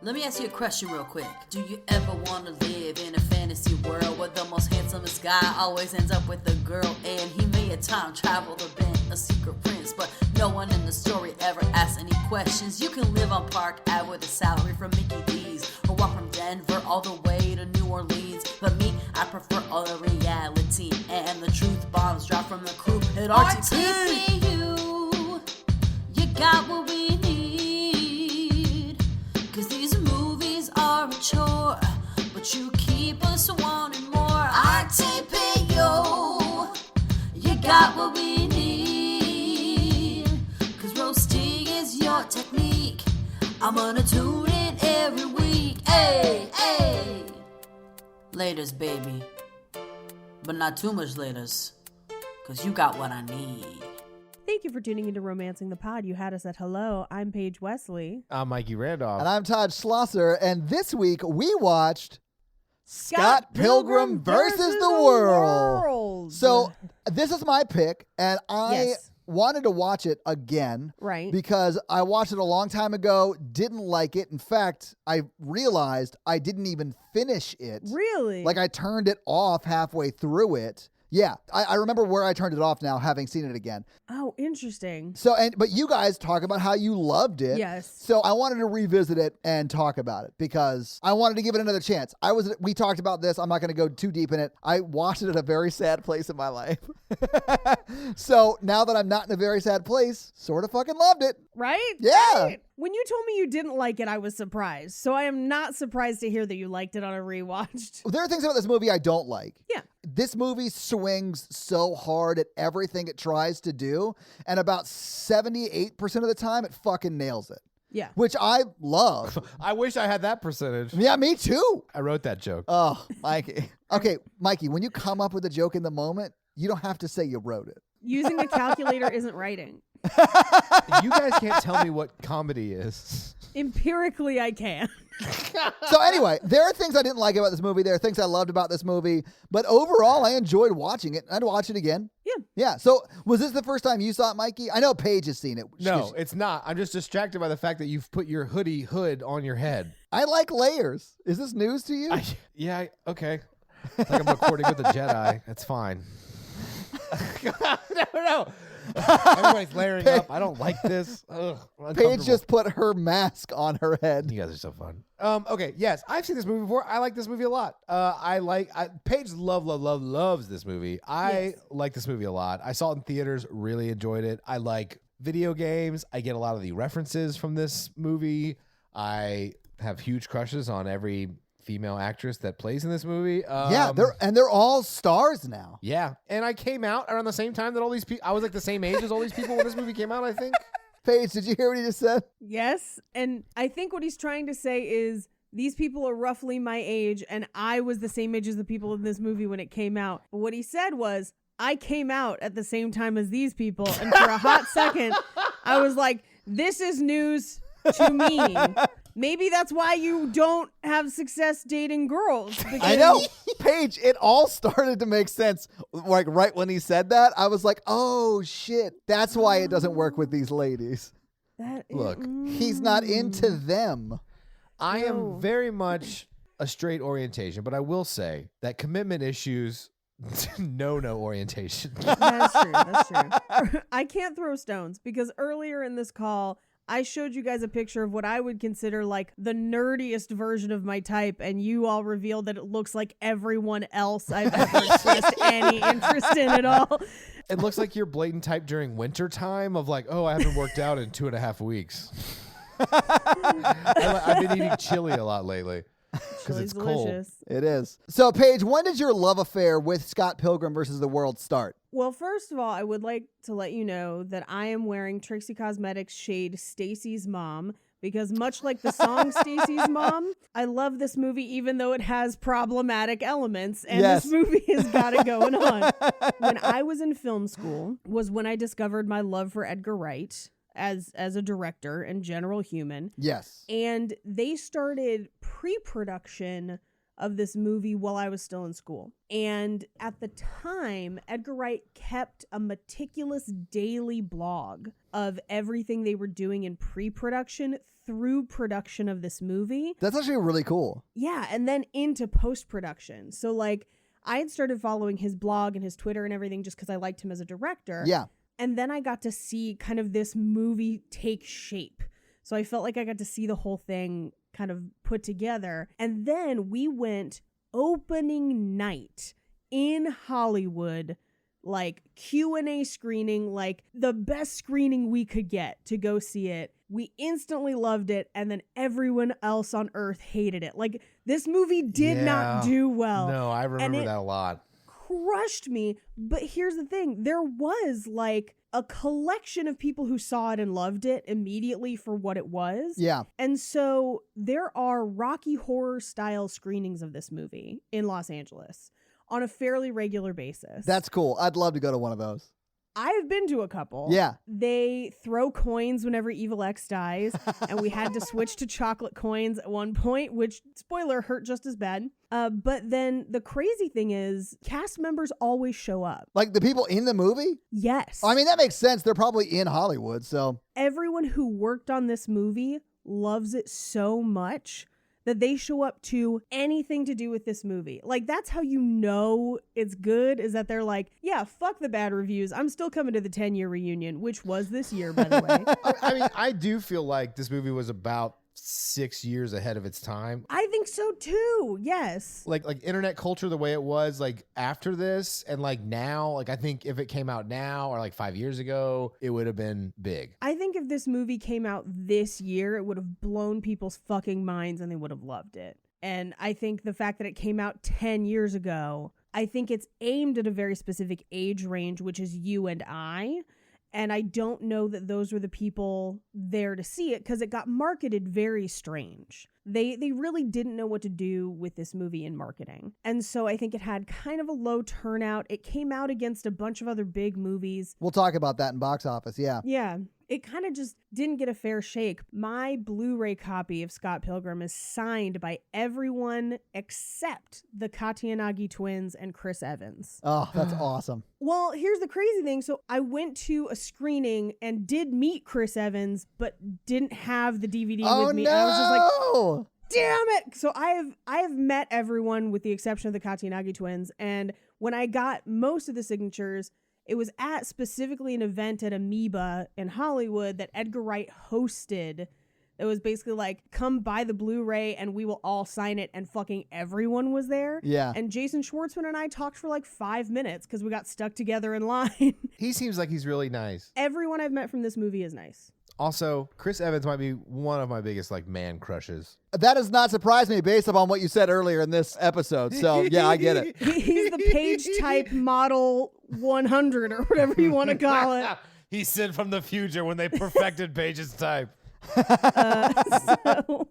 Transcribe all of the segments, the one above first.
Let me ask you a question real quick. Do you ever want to live in a fantasy world where the most handsomest guy always ends up with a girl and he may have time traveled or been a secret prince, but no one in the story ever asks any questions? You can live on Park Ave with a salary from Mickey D's or walk from Denver all the way to New Orleans. But me, I prefer all the reality and the truth bombs drop from the crew at RTP. You got what we need, 'cause these movies are a chore, but you keep us wanting more. RTP, you got what we need, 'cause roasting is your technique. I'm gonna tune in every week. Hey, hey. Laters, baby, but not too much laters, 'cause you got what I need. Thank you for tuning into Romancing the Pod. You had us at hello. I'm Paige Wesley. I'm Mikey Randolph. And I'm Todd Schlosser. And this week we watched Scott Pilgrim versus the World. So this is my pick, and I wanted to watch it again. Right. Because I watched it a long time ago, didn't like it. In fact, I realized I didn't even finish it. Really? Like I turned it off halfway through it. Yeah, I remember where I turned it off now, having seen it again. Oh, interesting. So, but you guys talk about how you loved it. Yes. So I wanted to revisit it and talk about it because I wanted to give it another chance. We talked about this. I'm not going to go too deep in it. I watched it at a very sad place in my life. So now that I'm not in a very sad place, sort of fucking loved it. Right? Yeah. Right. When you told me you didn't like it, I was surprised. So I am not surprised to hear that you liked it on a rewatched. There are things about this movie I don't like. Yeah. This movie swings so hard at everything it tries to do, and about 78% of the time, it fucking nails it. Yeah. Which I love. I wish I had that percentage. Yeah, me too. I wrote that joke. Oh, Mikey. Okay, Mikey, when you come up with a joke in the moment, you don't have to say you wrote it. Using a calculator isn't writing. You guys can't tell me what comedy is. Empirically, I can. So anyway, there are things I didn't like about this movie. There are things I loved about this movie. But overall, I enjoyed watching it. I'd watch it again. Yeah. Yeah. So was this the first time you saw it, Mikey? I know Paige has seen it. No, it's not. I'm just distracted by the fact that you've put your hood on your head. I like layers. Is this news to you? Okay. It's like I'm recording with a Jedi. That's fine. No. Everybody's layering up. I don't like this. Paige just put her mask on her head. You guys are so fun. Okay, yes, I've seen this movie before. I like this movie a lot. Paige loves this movie. I like this movie a lot. I saw it in theaters, really enjoyed it. I like video games. I get a lot of the references from this movie. I have huge crushes on every female actress that plays in this movie. They're all stars now. Yeah, and I came out around the same time that all these people. I was like the same age as all these people when this movie came out, I think. Paige, did you hear what he just said? Yes. And I think what he's trying to say is these people are roughly my age, and I was the same age as the people in this movie when it came out. But what he said was, I came out at the same time as these people, and for a hot second, I was like, this is news to me. Maybe that's why you don't have success dating girls. I know. Paige, it all started to make sense. Like right when he said that, I was like, oh shit. That's why it doesn't work with these ladies. Look, he's not into them. I am very much a straight orientation, but I will say that commitment issues, no orientation. That's true. I can't throw stones because earlier in this call, I showed you guys a picture of what I would consider like the nerdiest version of my type, and you all revealed that it looks like everyone else I've ever expressed any interest in at all. It looks like your blatant type during winter time of like, oh, I haven't worked out in 2.5 weeks. I've been eating chili a lot lately because it's delicious. Cold. It is. So, Paige, when did your love affair with Scott Pilgrim versus the World start? Well, first of all, I would like to let you know that I am wearing Trixie Cosmetics shade Stacy's Mom because much like the song Stacy's Mom, I love this movie even though it has problematic elements, and this movie has got it going on. When I was in film school was when I discovered my love for Edgar Wright as a director and general human. Yes. And they started pre-production of this movie while I was still in school. And at the time, Edgar Wright kept a meticulous daily blog of everything they were doing in pre-production through production of this movie. That's actually really cool. Yeah, and then into post-production. So like I had started following his blog and his Twitter and everything just because I liked him as a director. Yeah. And then I got to see kind of this movie take shape. So I felt like I got to see the whole thing kind of put together. And then we went opening night in Hollywood, like Q&A screening, like the best screening we could get to go see it. We instantly loved it, and then everyone else on earth hated it. Like, this movie did not do well. No, I remember that a lot. Crushed me. But here's the thing. There was like a collection of people who saw it and loved it immediately for what it was. Yeah. And so there are Rocky Horror style screenings of this movie in Los Angeles on a fairly regular basis. That's cool. I'd love to go to one of those. I've been to a couple. Yeah. They throw coins whenever Evil X dies, and we had to switch to chocolate coins at one point, which, spoiler, hurt just as bad. But then the crazy thing is, cast members always show up. Like the people in the movie? Yes. I mean, that makes sense. They're probably in Hollywood, so. Everyone who worked on this movie loves it so much that they show up to anything to do with this movie. Like, that's how you know it's good, is that they're like, yeah, fuck the bad reviews. I'm still coming to the 10-year reunion, which was this year, by the way. I mean, I do feel like this movie was about 6 years ahead of its time. I think so too. Yes. Like internet culture, the way it was like after this and like now, like I think if it came out now or like 5 years ago, it would have been big. I think if this movie came out this year, it would have blown people's fucking minds and they would have loved it. And I think the fact that it came out 10 years ago, I think it's aimed at a very specific age range, which is you and I. And I don't know that those were the people there to see it because it got marketed very strange. They really didn't know what to do with this movie in marketing. And so I think it had kind of a low turnout. It came out against a bunch of other big movies. We'll talk about that in box office, yeah. Yeah. It kind of just didn't get a fair shake. My Blu-ray copy of Scott Pilgrim is signed by everyone except the Katayanagi twins and Chris Evans. Oh, that's awesome. Well, here's the crazy thing. So I went to a screening and did meet Chris Evans, but didn't have the DVD with me. No! I was just like, damn it. So I have met everyone with the exception of the Katayanagi twins. And when I got most of the signatures, it was at specifically an event at Amoeba in Hollywood that Edgar Wright hosted. It was basically like, come buy the Blu-ray and we will all sign it, and fucking everyone was there. Yeah. And Jason Schwartzman and I talked for like 5 minutes because we got stuck together in line. He seems like he's really nice. Everyone I've met from this movie is nice. Also, Chris Evans might be one of my biggest like man crushes. That does not surprise me based upon what you said earlier in this episode. So, yeah, I get it. He's the page type model 100 or whatever you want to call it. He sent from the future when they perfected Page's type. So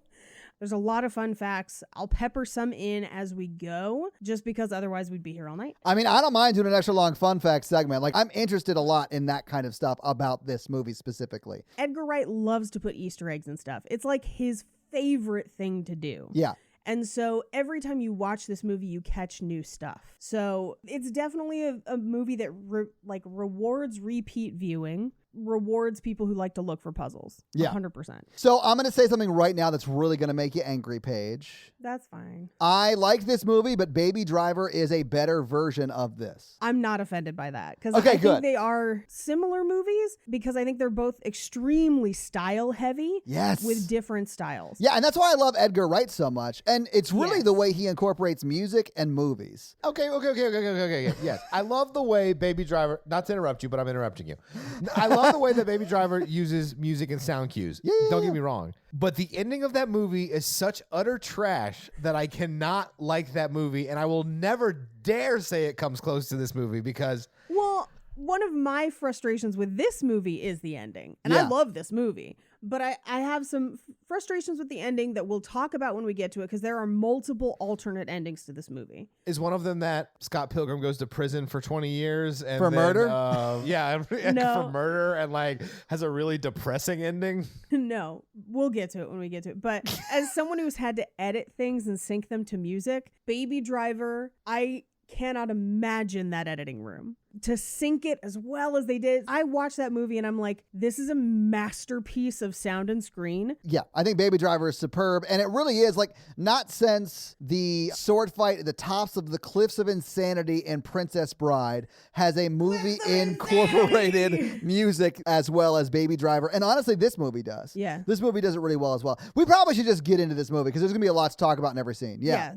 there's a lot of fun facts. I'll pepper some in as we go, just because otherwise we'd be here all night. I mean, I don't mind doing an extra long fun fact segment. Like, I'm interested a lot in that kind of stuff about this movie specifically. Edgar Wright loves to put Easter eggs and stuff. It's like his favorite thing to do. Yeah. And so every time you watch this movie, you catch new stuff. So it's definitely a movie that rewards repeat viewing, rewards people who like to look for puzzles. Yeah. 100%. So I'm going to say something right now that's really going to make you angry, Paige. That's fine. I like this movie, but Baby Driver is a better version of this. I'm not offended by that because Okay, I good. think they are similar movies because I think they're both extremely style heavy. Yes. With different styles. Yeah, and that's why I love Edgar Wright so much. And it's really Yes. the way he incorporates music and movies. Okay. Yes. I love the way Baby Driver, not to interrupt you, but I'm interrupting you. I love the way that Baby Driver uses music and sound cues. Yeah. Don't get me wrong. But the ending of that movie is such utter trash that I cannot like that movie. And I will never dare say it comes close to this movie because... Well, one of my frustrations with this movie is the ending. And Yeah. I love this movie. But I have some frustrations with the ending that we'll talk about when we get to it because there are multiple alternate endings to this movie. Is one of them that Scott Pilgrim goes to prison for 20 years and For then, murder? Yeah, No. for murder and like has a really depressing ending. No, we'll get to it when we get to it. But as someone who's had to edit things and sync them to music, Baby Driver, I cannot imagine that editing room. to sync it as well as they did. I watched that movie and I'm like, this is a masterpiece of sound and screen. Yeah, I think Baby Driver is superb. And it really is, like, not since the sword fight at the tops of the Cliffs of Insanity in Princess Bride has a movie incorporated music as well as Baby Driver. And honestly, this movie does. Yeah. This movie does it really well as well. We probably should just get into this movie because there's going to be a lot to talk about in every scene. Yeah.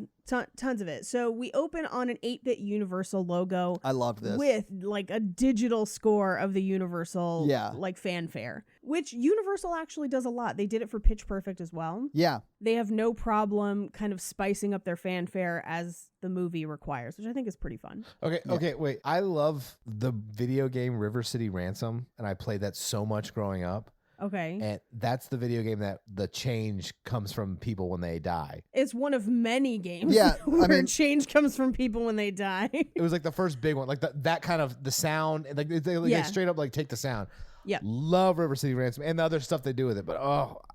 Tons of it. So we open on an 8-bit Universal logo. I loved this. With like a digital score of the Universal like fanfare, which Universal actually does a lot. They did it for Pitch Perfect as well. Yeah. They have no problem kind of spicing up their fanfare as the movie requires, which I think is pretty fun. Okay, wait. I love the video game River City Ransom, and I played that so much growing up. Okay. And that's the video game that the change comes from people when they die. It's one of many games where change comes from people when they die. It was like the first big one, like that kind of the sound, like they straight up like take the sound. Yeah. Love River City Ransom and the other stuff they do with it. But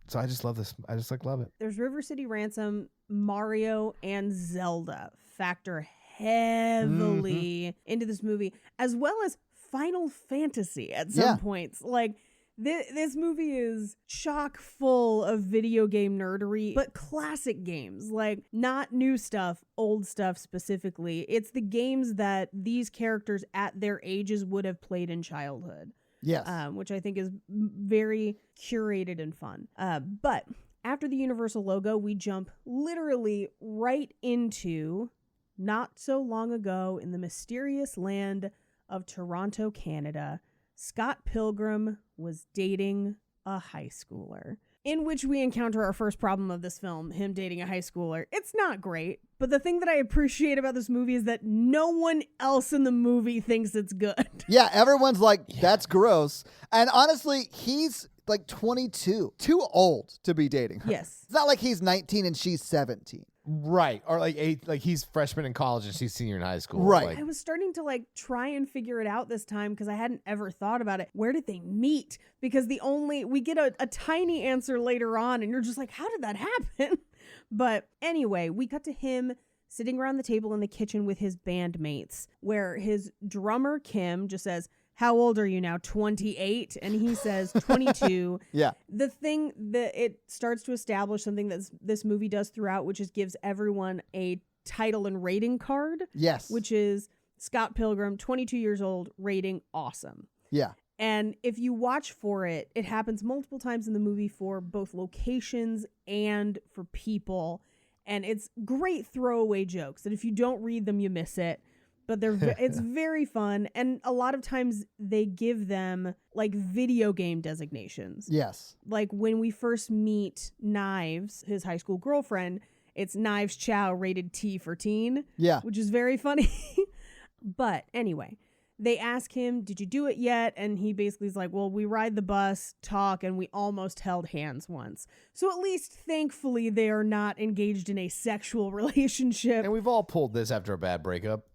so I just love this. I just love it. There's River City Ransom, Mario, and Zelda factor heavily into this movie, as well as Final Fantasy at some points. Like, this movie is chock full of video game nerdery, but classic games, like not new stuff, old stuff specifically. It's the games that these characters at their ages would have played in childhood. Yes. Which I think is very curated and fun. But after the Universal logo, we jump literally right into not so long ago in the mysterious land of Toronto, Canada. Scott Pilgrim was dating a high schooler, in which we encounter our first problem of this film, him dating a high schooler. It's not great, but the thing that I appreciate about this movie is that no one else in the movie thinks it's good. Yeah, everyone's like, that's gross. And honestly, he's like 22, too old to be dating her. Yes. It's not like he's 19 and she's 17. Right. Or like he's freshman in college and she's senior in high school. Right. Like, I was starting to like try and figure it out this time because I hadn't ever thought about it. Where did they meet? Because we get a tiny answer later on and you're just like, how did that happen? But anyway, we cut to him sitting around the table in the kitchen with his bandmates, where his drummer, Kim, just says, how old are you now? 28? And he says 22. Yeah. The thing that it starts to establish something that this movie does throughout, which is gives everyone a title and rating card. Yes. Which is Scott Pilgrim, 22 years old, rating awesome. Yeah. And if you watch for it, it happens multiple times in the movie for both locations and for people. And it's great throwaway jokes that if you don't read them, you miss it. But it's very fun. And a lot of times they give them like video game designations. Yes. Like when we first meet Knives, his high school girlfriend, it's Knives Chow rated T for teen. Yeah. Which is very funny. But anyway, they ask him, did you do it yet? And he basically is like, well, we ride the bus, talk, and we almost held hands once. So at least, thankfully, they are not engaged in a sexual relationship. and we've all pulled this after a bad breakup.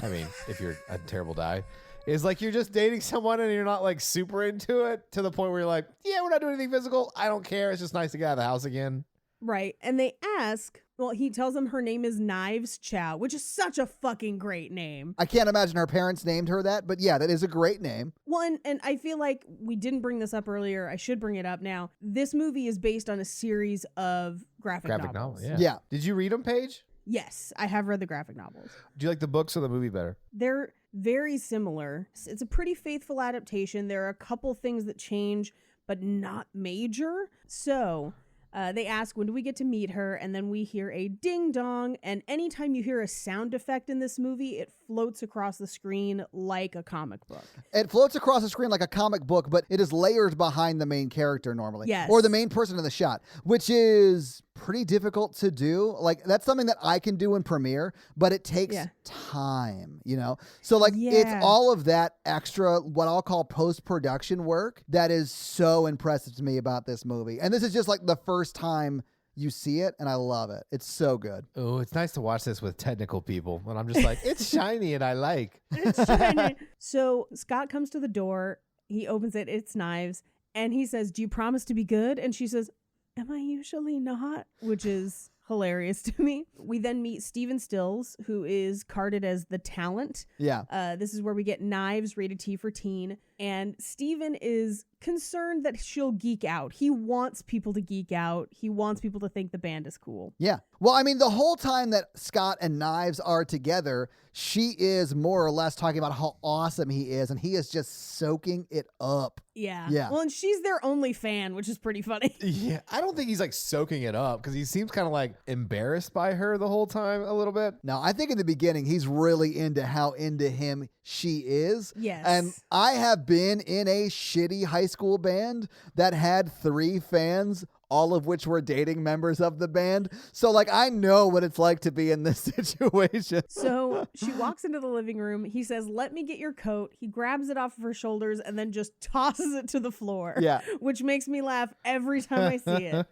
I mean, if you're a terrible guy. Is like you're just dating someone and you're not like super into it to the point where you're like, yeah, we're not doing anything physical. I don't care. It's just nice to get out of the house again. Right. And they ask, well, he tells them her name is Knives Chow, which is such a fucking great name. I can't imagine her parents named her that, but yeah, that is a great name. Well, and I feel like we didn't bring this up earlier. I should bring it up now. This movie is based on a series of graphic novels. Yeah. Did you read them, Paige? Yes, I have read the graphic novels. Do you like the books or the movie better? They're very similar. It's a pretty faithful adaptation. There are a couple things that change, but not major. So they ask, when do we get to meet her? And then we hear a ding dong. And anytime you hear a sound effect in this movie, it floats across the screen like a comic book. It floats across the screen like a comic book, but it is layered behind the main character normally. Yes. Or the main person in the shot, which is pretty difficult to do. Like, that's something that I can do in Premiere, but it takes time, you know? So, like, it's all of that extra, what I'll call post-production work that is so impressive to me about this movie. And this is just, like, the first time you see it, and I love it. It's so good. Oh, it's nice to watch this with technical people. And I'm just like, it's shiny and I like. It's shiny. So Scott comes to the door. He opens it. It's Knives. And he says, do you promise to be good? And she says, am I usually not? Which is hilarious to me. We then meet Steven Stills, who is carded as the talent. Yeah. This is where we get Knives, rated T for teen. And Steven is concerned that she'll geek out. He wants people to geek out. He wants people to think the band is cool. Yeah. Well, I mean, the whole time that Scott and Knives are together, she is more or less talking about how awesome he is, and he is just soaking it up. Yeah. Yeah. Well, and she's their only fan, which is pretty funny. Yeah, I don't think he's like soaking it up because he seems kind of like embarrassed by her the whole time a little bit. Now, I think in the beginning, he's really into how into him she is. Yes. And I have been in a shitty high school band that had 3 fans, all of which were dating members of the band. So, like, I know what it's like to be in this situation. So she walks into the living room. He says, "Let me get your coat." He grabs it off of her shoulders and then just tosses it to the floor. Yeah. Which makes me laugh every time I see it.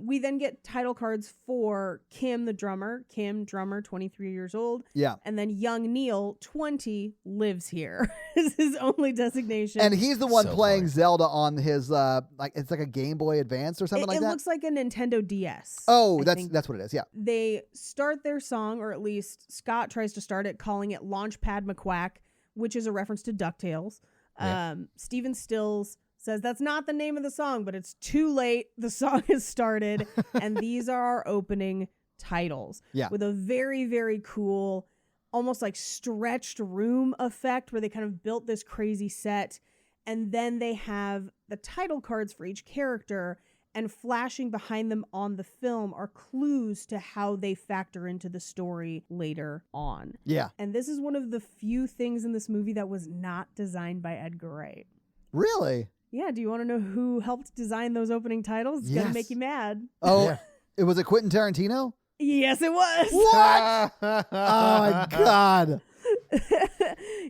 We then get title cards for Kim, the drummer. Kim, drummer, 23 years old. Yeah. And then young Neil, 20, lives here. Is his only designation. And he's the one So playing funny. Zelda on his, like, it's like a Game Boy Advance or something like it that. looks like a Nintendo DS. Oh, I that's think. what it is. Yeah. They start their song, or at least Scott tries to start it, calling it Launchpad McQuack, which is a reference to DuckTales. Yeah. Steven Stills says that's not the name of the song, but it's too late. The song has started, and these are our opening titles. Yeah. With a very, very cool, almost like stretched room effect where they kind of built this crazy set. And then they have the title cards for each character, and flashing behind them on the film are clues to how they factor into the story later on. Yeah. And this is one of the few things in this movie that was not designed by Edgar Wright. Really? Yeah, do you want to know who helped design those opening titles? It's going to Yes. make you mad. Oh, Yeah. it was a Quentin Tarantino? Yes, it was. What? Oh, my God.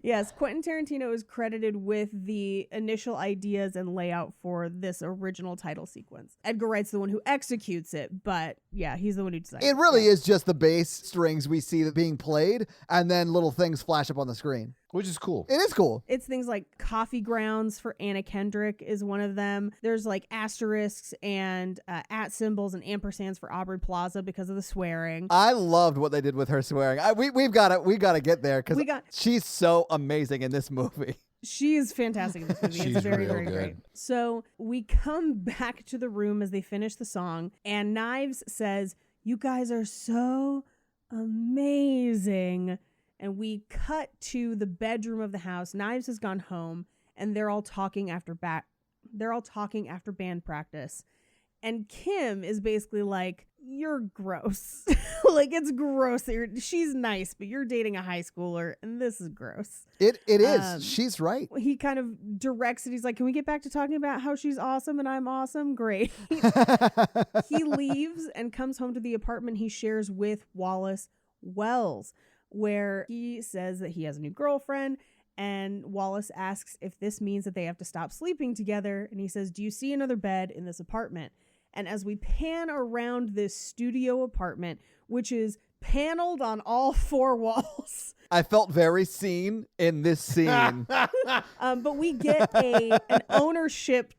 Yes, Quentin Tarantino is credited with the initial ideas and layout for this original title sequence. Edgar Wright's the one who executes it, but yeah, he's the one who designed it. It really is just the bass strings we see that being played, and then little things flash up on the screen. Which is cool. It is cool. It's things like coffee grounds for Anna Kendrick is one of them. There's like asterisks and at symbols and ampersands for Aubrey Plaza because of the swearing. I loved what they did with her swearing. We've got to get there because she's so amazing in this movie. She is fantastic in this movie. She's It's very, real very good. great. So we come back to the room as they finish the song, and Knives says, "You guys are so amazing." And we cut to the bedroom of the house. Knives has gone home, and they're all talking after band practice. And Kim is basically like, "You're gross." Like, it's gross that she's nice, but you're dating a high schooler, and this is gross. It is. She's right. He kind of directs it. He's like, "Can we get back to talking about how she's awesome and I'm awesome?" Great. He leaves and comes home to the apartment he shares with Wallace Wells, where he says that he has a new girlfriend, and Wallace asks if this means that they have to stop sleeping together, and he says, "Do you see another bed in this apartment?" And as we pan around this studio apartment, which is paneled on all 4 walls, I felt very seen in this scene. but we get an ownership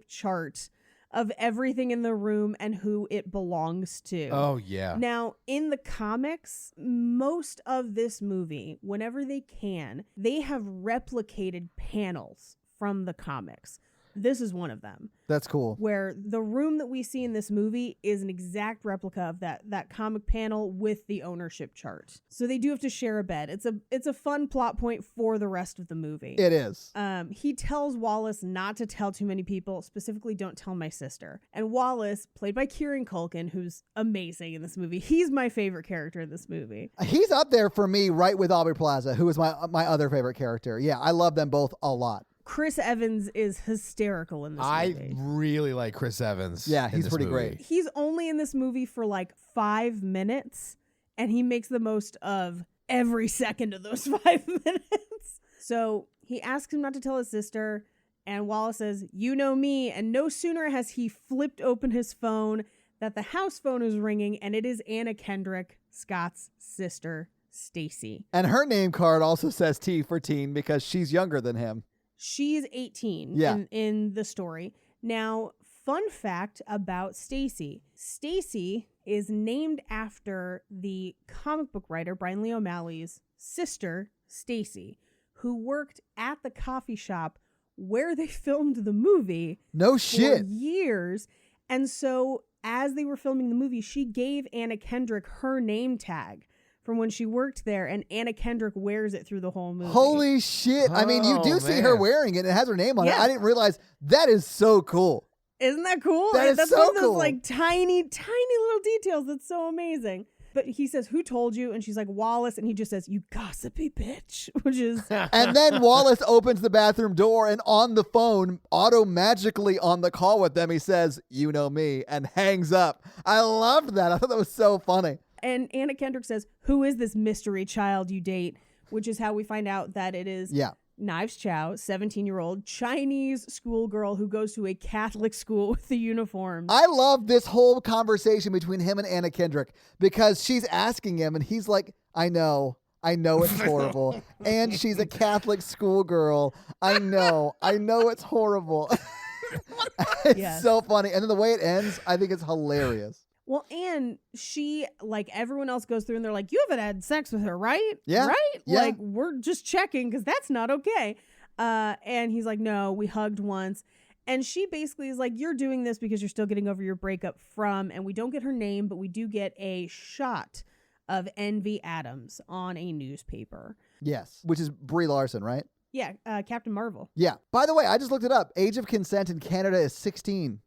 chart of everything in the room and who it belongs to. Oh, yeah. Now, in the comics, most of this movie, whenever they can, they have replicated panels from the comics. This is one of them, That's cool. where the room that we see in this movie is an exact replica of that comic panel with the ownership chart. So they do have to share a bed. It's a fun plot point for the rest of the movie. It is. He tells Wallace not to tell too many people, specifically don't tell my sister. And Wallace, played by Kieran Culkin, who's amazing in this movie. He's my favorite character in this movie. He's up there for me right with Aubrey Plaza, who is my other favorite character. Yeah, I love them both a lot. Chris Evans is hysterical in this movie. I really like Chris Evans. Yeah, in he's this pretty movie. great. He's only in this movie for like 5 minutes, and he makes the most of every second of those 5 minutes. So he asks him not to tell his sister, and Wallace says, "You know me," and no sooner has he flipped open his phone that the house phone is ringing, and it is Anna Kendrick, Scott's sister, Stacy. And her name card also says T for teen because she's younger than him. She's 18 Yeah. in the story. Now, Fun fact about Stacy. Stacy is named after the comic book writer Brian Lee O'Malley's sister, Stacy, who worked at the coffee shop where they filmed the movie No for shit. years. And so as they were filming the movie, she gave Anna Kendrick her name tag from when she worked there, and Anna Kendrick wears it through the whole movie. Holy shit. I mean, you do Oh, see her man. wearing it. It has her name on it. Yeah. I didn't realize. That is so cool. Isn't that cool? That is That's so one of those cool. like tiny, tiny little details that's so amazing. But he says, "Who told you?" And she's like, "Wallace." And he just says, "You gossipy bitch," which is And then Wallace opens the bathroom door, and on the phone, magically on the call with them, he says, "You know me," and hangs up. I loved that. I thought that was so funny. And Anna Kendrick says, "Who is this mystery child you date?" Which is how we find out that it is Yeah. Knives Chow, 17-year-old Chinese schoolgirl who goes to a Catholic school with the uniforms. I love this whole conversation between him and Anna Kendrick because she's asking him, and he's like, I know it's horrible. And she's a Catholic schoolgirl. I know it's horrible. It's Yes. so funny. And then the way it ends, I think it's hilarious. Well, and she, like everyone else, goes through and they're like, "You haven't had sex with her, right? Yeah. Right? Yeah. Like, we're just checking because that's not okay." And he's like, "No, we hugged once." And she basically is like, "You're doing this because you're still getting over your breakup from," and we don't get her name, but we do get a shot of Envy Adams on a newspaper. Yes. Which is Brie Larson, right? Yeah, Captain Marvel. Yeah. By the way, I just looked it up. Age of consent in Canada is 16.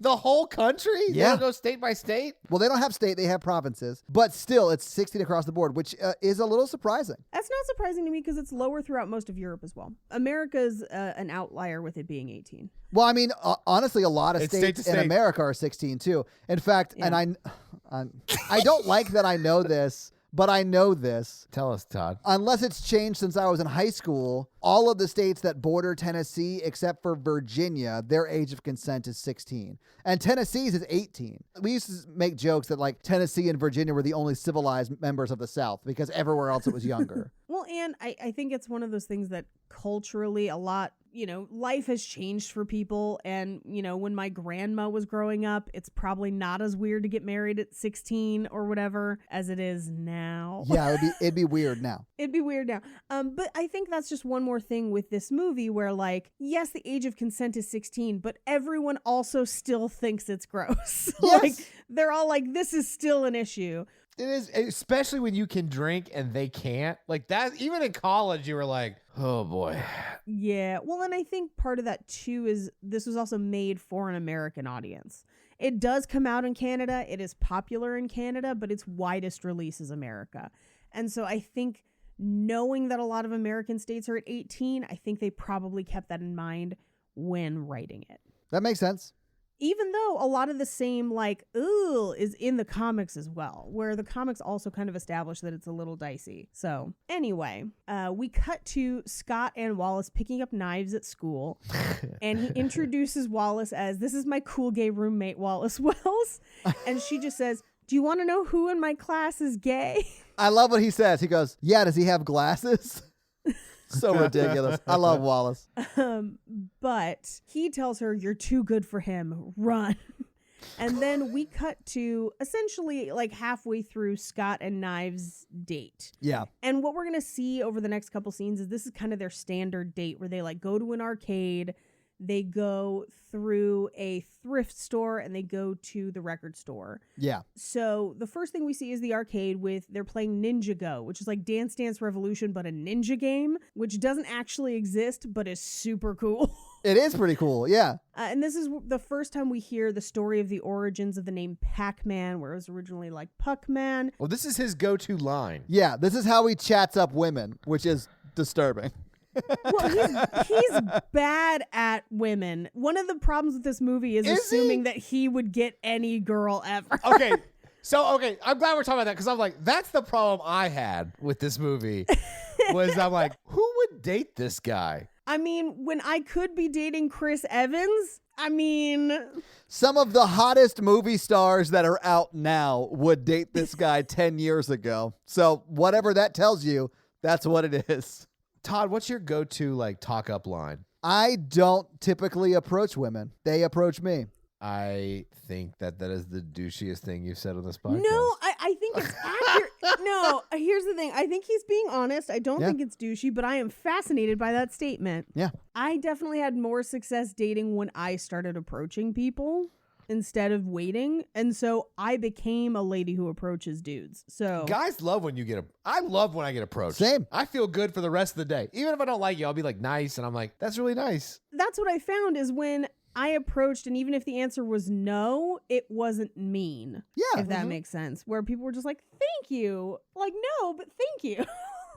The whole country? They Yeah. don't go state by state? Well, they don't have state, they have provinces. But still, it's 16 across the board, which is a little surprising. That's not surprising to me because it's lower throughout most of Europe as well. America's an outlier with it being 18. Well, I mean, honestly, a lot of It's state states to in state. America are 16 too. In fact, Yeah. and I don't like that I know this, but I know this. Tell us, Todd. Unless it's changed since I was in high school, all of the states that border Tennessee, except for Virginia, their age of consent is 16. And Tennessee's is 18. We used to make jokes that like Tennessee and Virginia were the only civilized members of the South because everywhere else it was younger. Well, and I think it's one of those things that culturally a lot, life has changed for people. And, when my grandma was growing up, it's probably not as weird to get married at 16 or whatever as it is now. Yeah, it'd be weird now. It'd be weird now. But I think that's just one more thing with this movie where, like, yes, the age of consent is 16, but everyone also still thinks it's gross. Yes. Like, they're all like, this is still an issue. It is, especially when you can drink and they can't. Like that, even in college, you were like, oh boy. Yeah. Well, and I think part of that too is this was also made for an American audience. It does come out in Canada. It is popular in Canada, but its widest release is America. And so I think knowing that a lot of American states are at 18, I think they probably kept that in mind when writing it. That makes sense. Even though a lot of the same, like, ooh, is in the comics as well, where the comics also kind of establish that it's a little dicey. So anyway, we cut to Scott and Wallace picking up knives at school. And he introduces Wallace as, "This is my cool gay roommate, Wallace Wells." And she just says, "Do you want to know who in my class is gay?" I love what he says. He goes, "Yeah, does he have glasses?" So ridiculous. I love Wallace. But he tells her, "You're too good for him. Run." And then we cut to essentially like halfway through Scott and Knives' date. Yeah. And what we're going to see over the next couple scenes is this is kind of their standard date where they like go to an arcade, they go through a thrift store, and they go to the record store. Yeah. So the first thing we see is the arcade with, they're playing Ninja Go, which is like Dance Dance Revolution, but a ninja game, which doesn't actually exist, but is super cool. It is pretty cool. Yeah. And this is the first time we hear the story of the origins of the name Pac-Man, where it was originally like Puck-Man. Well, this is his go-to line. Yeah. This is how he chats up women, which is disturbing. Well, he's bad at women. One of the problems with this movie is assuming that he would get any girl ever. Okay. Okay, I'm glad we're talking about that because I'm like, that's the problem I had with this movie was I'm like, who would date this guy? I mean, when I could be dating Chris Evans, I mean... Some of the hottest movie stars that are out now would date this guy 10 years ago. So whatever that tells you, that's what it is. Todd, what's your go-to like talk-up line? I don't typically approach women. They approach me. I think that is the douchiest thing you've said on this podcast. No, I think it's accurate. No, here's the thing. I think he's being honest. I don't Yeah. think it's douchey, but I am fascinated by that statement. Yeah. I definitely had more success dating when I started approaching people instead of waiting. And so I became a lady who approaches dudes. So Guys love when you get I love when I get approached. Same. I feel good for the rest of the day. Even if I don't like you, I'll be like nice, and I'm like, that's really nice. that's what I found is when I approached, and even if the answer was no, it wasn't mean. Yeah. If that makes sense. Where people were just like, thank you. Like, no, but thank you.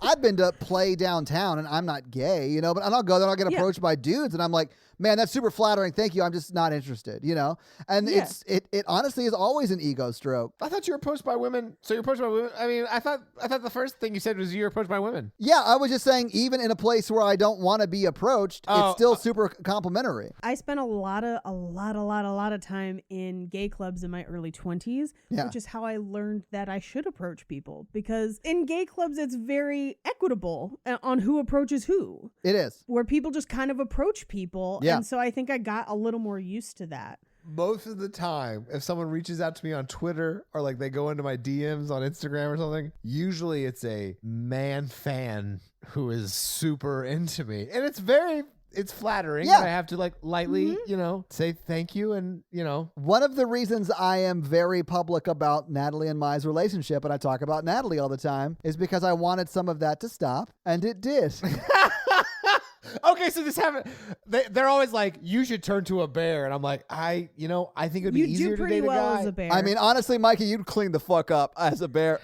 I've been to play downtown, and I'm not gay, you know, but I'll go there and I'll get Yeah. approached by dudes, and I'm like, man, that's super flattering. Thank you. I'm just not interested, you know? And Yeah. it honestly is always an ego stroke. I thought you were approached by women. So you're approached by women. I mean, I thought the first thing you said was you were approached by women. Yeah, I was just saying, even in a place where I don't want to be approached, Oh, it's still super complimentary. I spent a lot of time in gay clubs in my early 20s, Yeah. which is how I learned that I should approach people. Because in gay clubs, it's very equitable on who approaches who, It is. where people just kind of approach people. Yeah. And so I think I got a little more used to that. Most of the time, if someone reaches out to me on Twitter or like they go into my DMs on Instagram or something, usually it's a man fan who is super into me. And it's flattering. Yeah. I have to like lightly, say thank you and, One of the reasons I am very public about Natalie and Mai's relationship, and I talk about Natalie all the time, is because I wanted some of that to stop, and it did. Okay, so this happened. They're always like, you should turn to a bear. And I'm like, I think it would be You easier do to pretty date a well guy. as a bear. I mean, honestly, Mikey, you'd clean the fuck up as a bear.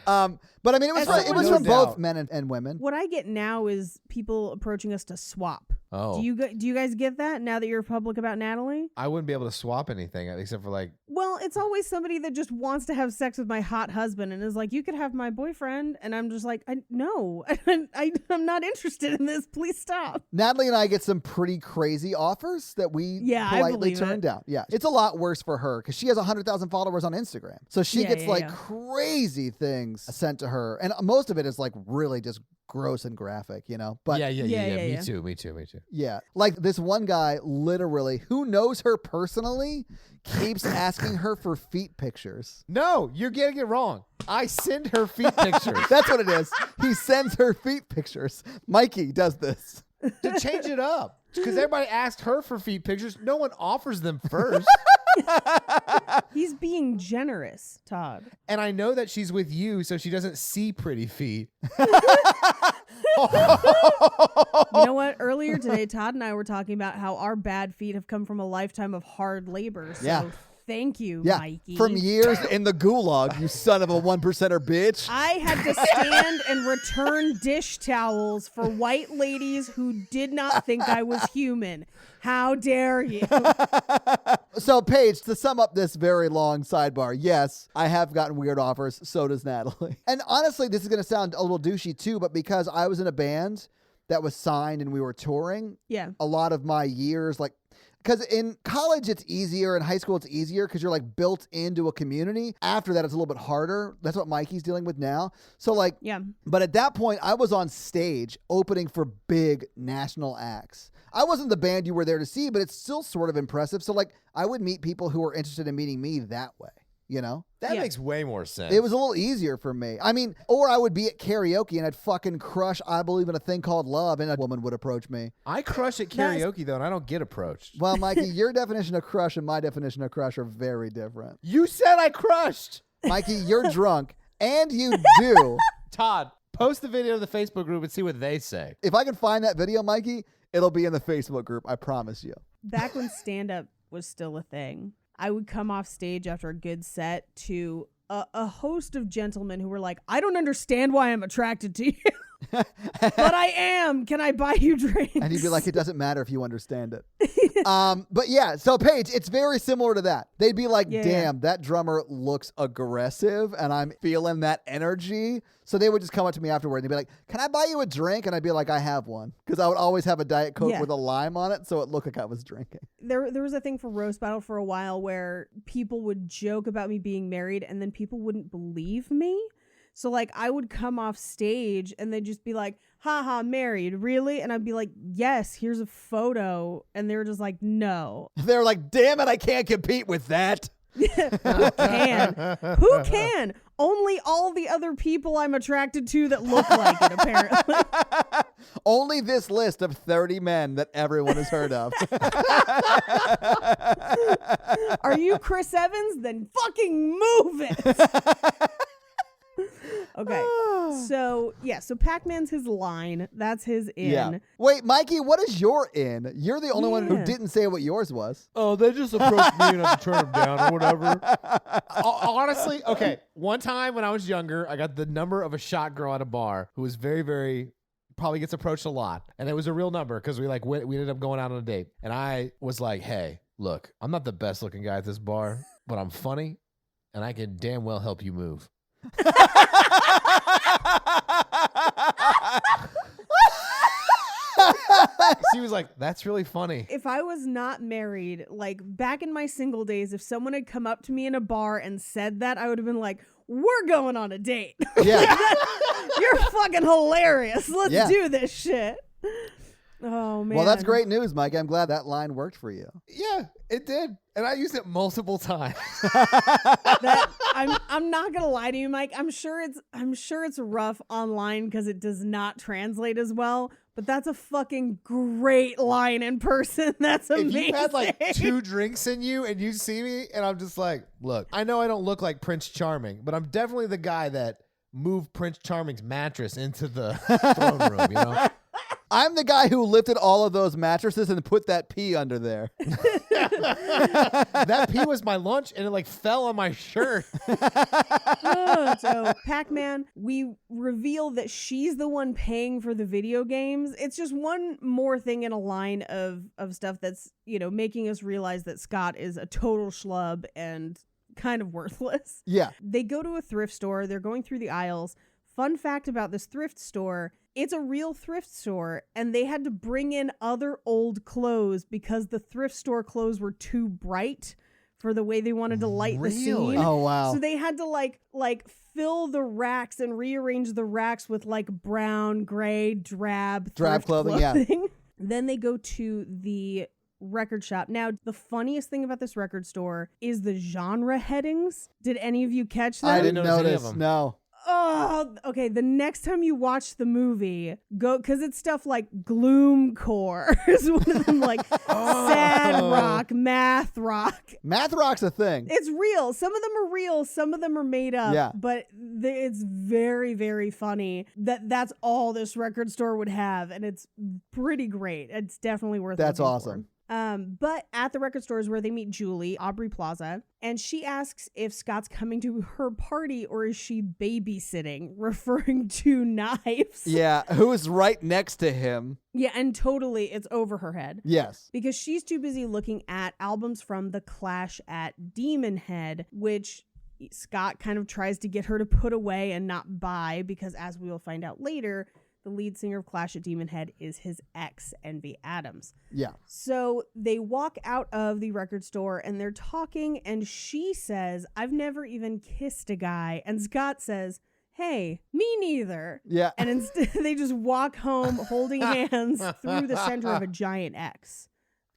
But I mean, it was As from, it was someone from who's- both men and women. what I get now is people approaching us to swap. Oh. Do you guys get that now that you're public about Natalie? I wouldn't be able to swap anything except for like, Well, it's always somebody that just wants to have sex with my hot husband and is like, you could have my boyfriend. And I'm just like, no, I'm not interested in this. Please stop. Natalie and I get some pretty crazy offers that we Yeah, I politely believe turn it. down. Yeah, it's a lot worse for her because she has 100,000 followers on Instagram. So she Yeah, gets yeah, like yeah. crazy things sent to her. And most of it is like really just gross and graphic, you know? But yeah. yeah. Me too. yeah, like this one guy literally who knows her personally keeps asking her for feet pictures. No, you're getting it wrong. I send her feet pictures. That's what it is. He sends her feet pictures. Mikey does this. To change it up. Because everybody asked her for feet pictures. No one offers them first. He's being generous, Todd. And I know that she's with you, so she doesn't see pretty feet. You know what? Earlier today, Todd and I were talking about how our bad feet have come from a lifetime of hard labor. So Yeah. thank you, Yeah, Mikey. from years in the gulag, you son of a 1%er bitch. I had to stand and return dish towels for white ladies who did not think I was human. How dare you? So, Paige, to sum up this very long sidebar, yes, I have gotten weird offers. So does Natalie. And honestly, this is going to sound a little douchey too, but because I was in a band that was signed and we were touring, Yeah. a lot of my years, like, because in college it's easier, in high school it's easier because you're like built into a community. After that, it's a little bit harder. That's what Mikey's dealing with now. So like, Yeah. but at that point, I was on stage opening for big national acts. I wasn't the band you were there to see, but it's still sort of impressive. So like, I would meet people who were interested in meeting me that way, you know? That Yeah. makes way more sense. It was a little easier for me. I mean, or I would be at karaoke and I'd fucking crush I Believe in a Thing Called Love and a woman would approach me. I crush at karaoke, though, and I don't get approached. Well, Mikey, your definition of crush and my definition of crush are very different. You said I crushed. Mikey, you're drunk and you do. Todd, post the video to the Facebook group and see what they say. If I can find that video, Mikey, it'll be in the Facebook group. I promise you. Back when stand-up was still a thing, I would come off stage after a good set to a host of gentlemen who were like, I don't understand why I'm attracted to you. But I am. Can I buy you drinks? And he'd be like, it doesn't matter if you understand it. But yeah, so Paige, it's very similar to that. They'd be like, Yeah, damn, that drummer looks aggressive and I'm feeling that energy. So they would just come up to me afterward and they'd be like, can I buy you a drink? And I'd be like, I have one. Because I would always have a Diet Coke Yeah. with a lime on it. So it looked like I was drinking. There was a thing for Roast Battle for a while where people would joke about me being married and then people wouldn't believe me. So like I would come off stage and they'd just be like, haha, married, really? And I'd be like, yes, here's a photo. And they were just like, no. They're like, damn it, I can't compete with that. Who can? Who can? Only all the other people I'm attracted to that look like it, apparently. Only this list of 30 men that everyone has heard of. Are you Chris Evans? Then fucking move it. Okay. So Pac-Man's his line. That's his in. Yeah. Wait, Mikey, what is your in? You're the only one who Yeah. didn't say what yours was. Oh, they just approached me and I had to turn them down or whatever. Honestly, okay. One time when I was younger, I got the number of a shot girl at a bar who was very, very probably gets approached a lot, and it was a real number because we ended up going out on a date, and I was like, "Hey, look, I'm not the best looking guy at this bar, but I'm funny, and I can damn well help you move." She was like, "That's really funny." If I was not married, like back in my single days, if someone had come up to me in a bar and said that, I would have been like, we're going on a date. Yeah. You're fucking hilarious. Let's Yeah. do this shit. Oh, man. Well, that's great news, Mike. I'm glad that line worked for you. Yeah, it did, and I used it multiple times. I'm not gonna lie to you, Mike. I'm sure it's rough online because it does not translate as well. But that's a fucking great line in person. That's amazing. If you had like 2 drinks in you and you see me and I'm just like, look, I know I don't look like Prince Charming, but I'm definitely the guy that moved Prince Charming's mattress into the throne room, you know? I'm the guy who lifted all of those mattresses and put that pee under there. That pee was my lunch and it like fell on my shirt. So Pac-Man, we reveal that she's the one paying for the video games. It's just one more thing in a line of stuff that's, making us realize that Scott is a total schlub and kind of worthless. Yeah. They go to a thrift store. They're going through the aisles. Fun fact about this thrift store, it's a real thrift store, and they had to bring in other old clothes because the thrift store clothes were too bright for the way they wanted to light the scene. Oh, wow. So they had to like fill the racks and rearrange the racks with like brown, gray, drab clothing, yeah. Then they go to the record shop. Now, the funniest thing about this record store is the genre headings. Did any of you catch them? I didn't notice any of notice. them. No. Oh, okay. The next time you watch the movie, go, because it's stuff like gloomcore is one of them, like sad rock, math rock. Math rock's a thing. It's real. Some of them are real. Some of them are made up. Yeah. But it's very, very funny that's all this record store would have, and it's pretty great. It's definitely worth. That's looking awesome. for. But at the record store is where they meet Julie, Aubrey Plaza, and she asks if Scott's coming to her party or is she babysitting, referring to Knives. Yeah, who is right next to him. Yeah, and totally it's over her head. Yes. Because she's too busy looking at albums from The Clash at Demon Head, which Scott kind of tries to get her to put away and not buy because, as we will find out later, the lead singer of Clash at Demon Head is his ex, Envy Adams. Yeah. So they walk out of the record store and they're talking, and she says, I've never even kissed a guy. And Scott says, hey, me neither. Yeah. And instead they just walk home holding hands through the center of a giant X.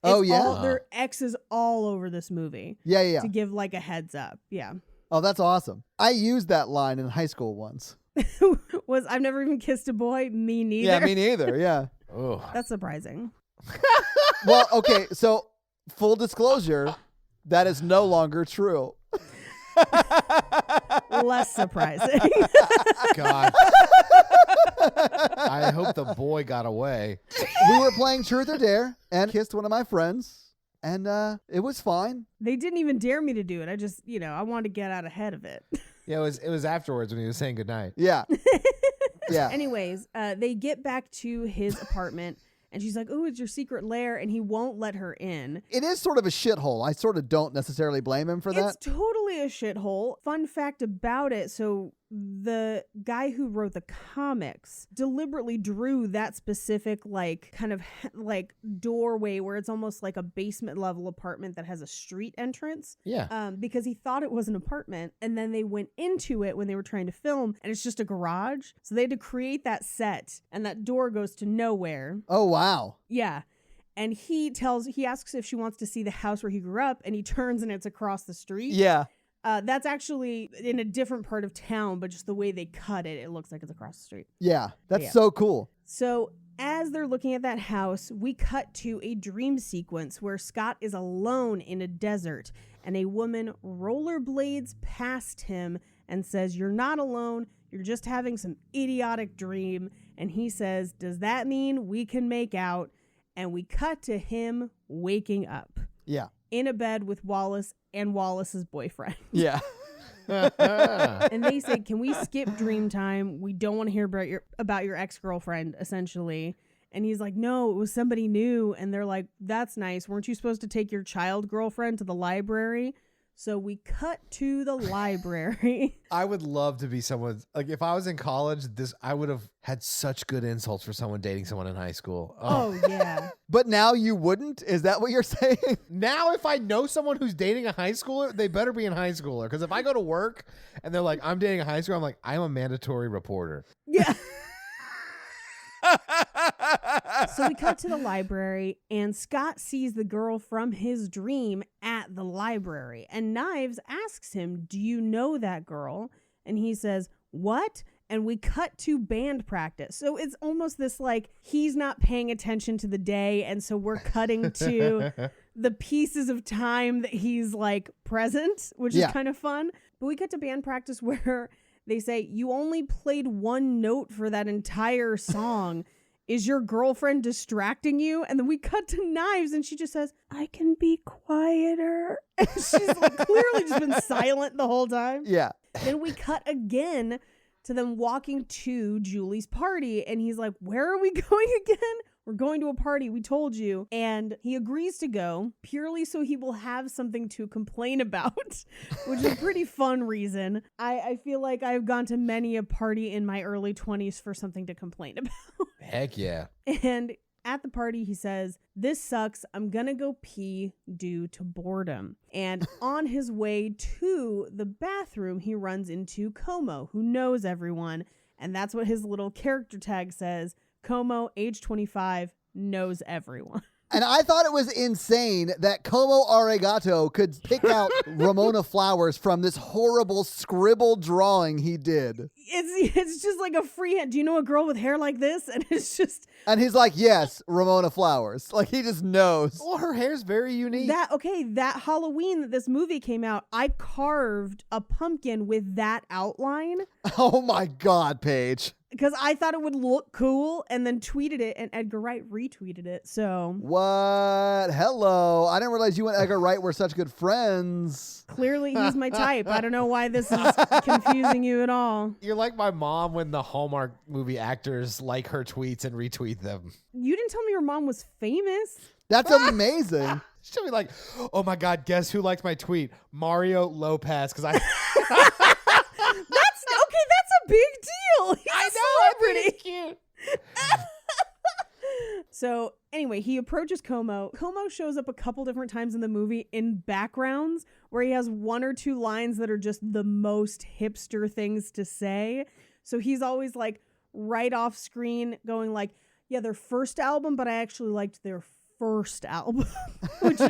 Oh, yeah? Their X is all over this movie. Yeah. To give like a heads up. Yeah. Oh, that's awesome. I used that line in high school once. Was I've never even kissed a boy? Me neither. Yeah, me neither. Yeah. Oh. That's surprising. Well, okay. So, full disclosure, that is no longer true. Less surprising. God. I hope the boy got away. We were playing Truth or Dare and kissed one of my friends, and it was fine. They didn't even dare me to do it. I just, I wanted to get out ahead of it. Yeah, it was afterwards when he was saying goodnight. Yeah. Yeah. Anyways, they get back to his apartment, and she's like, "Oh, it's your secret lair," and he won't let her in. It is sort of a shithole. I sort of don't necessarily blame him for that. It's totally clearly a shithole. Fun fact about it, so the guy who wrote the comics deliberately drew that specific kind of doorway where it's almost like a basement level apartment that has a street entrance. Yeah. Because he thought it was an apartment, and then they went into it when they were trying to film, and it's just a garage. So they had to create that set, and that door goes to nowhere. Oh, wow. Yeah. And he asks if she wants to see the house where he grew up, and he turns and it's across the street. Yeah. That's actually in a different part of town, but just the way they cut it, it looks like it's across the street. Yeah. That's Yeah. so cool. So as they're looking at that house, we cut to a dream sequence where Scott is alone in a desert, and a woman rollerblades past him and says, "You're not alone. You're just having some idiotic dream." And he says, "Does that mean we can make out?" And we cut to him waking up Yeah. in a bed with Wallace and Wallace's boyfriend. Yeah. And they say, "Can we skip dream time? We don't want to hear about your ex-girlfriend," essentially. And he's like, "No, it was somebody new." And they're like, "That's nice. Weren't you supposed to take your child girlfriend to the library?" So we cut to the library. I would love to be someone, like if I was in college, I would have had such good insults for someone dating someone in high school. Oh, yeah. But now you wouldn't? Is that what you're saying? Now if I know someone who's dating a high schooler, they better be a high schooler. Because if I go to work and they're like, "I'm dating a high schooler," I'm like, "I'm a mandatory reporter." Yeah. So we cut to the library, and Scott sees the girl from his dream at the library. And Knives asks him, "Do you know that girl?" And he says, "What?" And we cut to band practice. So it's almost this he's not paying attention to the day. And so we're cutting to the pieces of time that he's present, which is kind of fun. But we cut to band practice where they say, "You only played one note for that entire song. Is your girlfriend distracting you?" And then we cut to Knives, and she just says, "I can be quieter." And she's clearly just been silent the whole time. Yeah. Then we cut again to them walking to Julie's party, and he's like, "Where are we going again?" "We're going to a party. We told you." And he agrees to go purely so he will have something to complain about, which is a pretty fun reason. I feel like I've gone to many a party in my early 20s for something to complain about. Heck yeah. And at the party, he says, "This sucks. I'm going to go pee due to boredom." And on his way to the bathroom, he runs into Como, who knows everyone. And that's what his little character tag says. Como, age 25, knows everyone. And I thought it was insane that Como Arigato could pick out Ramona Flowers from this horrible scribble drawing he did. It's just like a freehand. "Do you know a girl with hair like this?" And it's just... And he's like, "Yes, Ramona Flowers." He just knows. Well, her hair's very unique. That Halloween that this movie came out, I carved a pumpkin with that outline. Oh my God, Paige. Because I thought it would look cool, and then tweeted it, and Edgar Wright retweeted it. So What? Hello. I didn't realize you and Edgar Wright were such good friends. clearly he's my type. I don't know why this is confusing you at all. You're like my mom when the Hallmark movie actors like her tweets and retweet them. You didn't tell me your mom was famous. That's amazing. She'll be like, "Oh my God, guess who liked my tweet? Mario Lopez." Because That's a big deal. He's a celebrity. It's cute. So anyway, he approaches Como. Como shows up a couple different times in the movie in backgrounds where he has one or two lines that are just the most hipster things to say. So he's always right off screen going "Yeah, their first album, but I actually liked their first album," which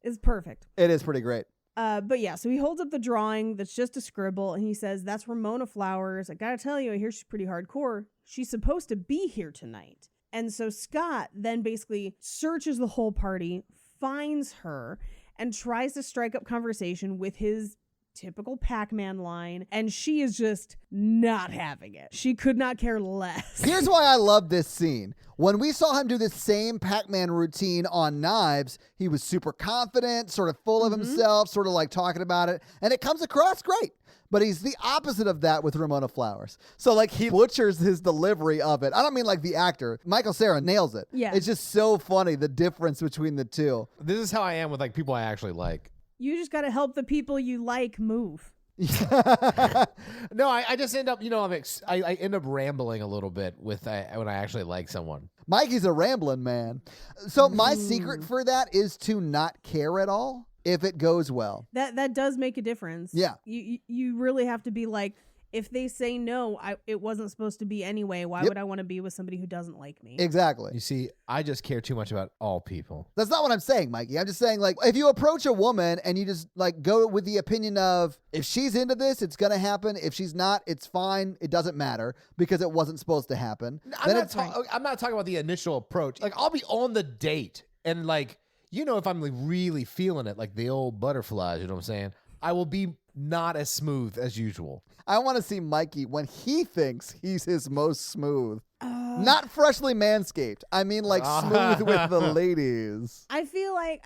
is perfect. It is pretty great. But yeah, so he holds up the drawing that's just a scribble, and he says, "That's Ramona Flowers. I gotta tell you, I hear she's pretty hardcore. She's supposed to be here tonight." And so Scott then basically searches the whole party, finds her, and tries to strike up conversation with his typical Pac-Man line, and she is just not having it. She could not care less. Here's why I love this scene. When we saw him do the same Pac-Man routine on Knives, he was super confident, sort of full of himself, sort of talking about it, and it comes across great. But he's the opposite of that with Ramona Flowers. So he butchers his delivery of it. I don't mean the actor. Michael Cera nails it. Yeah. It's just so funny, the difference between the two. This is how I am with people I actually like. You just got to help the people you like move. No, I just end up, I end up rambling a little bit with when I actually like someone. Mikey's a rambling man. So my secret for that is to not care at all if it goes well. That does make a difference. Yeah. You really have to be like, if they say no, it wasn't supposed to be anyway. Why would I want to be with somebody who doesn't like me? Exactly. You see, I just care too much about all people. That's not what I'm saying, Mikey. I'm just saying, like, if you approach a woman and you just, like, go with the opinion of, if she's into this, it's going to happen. If she's not, it's fine. It doesn't matter because it wasn't supposed to happen. I'm not talking about the initial approach. Like, I'll be on the date and, like, if I'm like really feeling it, like the old butterflies, you know what I'm saying? I will be not as smooth as usual. I want to see Mikey when he thinks he's his most smooth. Not freshly manscaped. I mean, like, smooth with the ladies. I feel like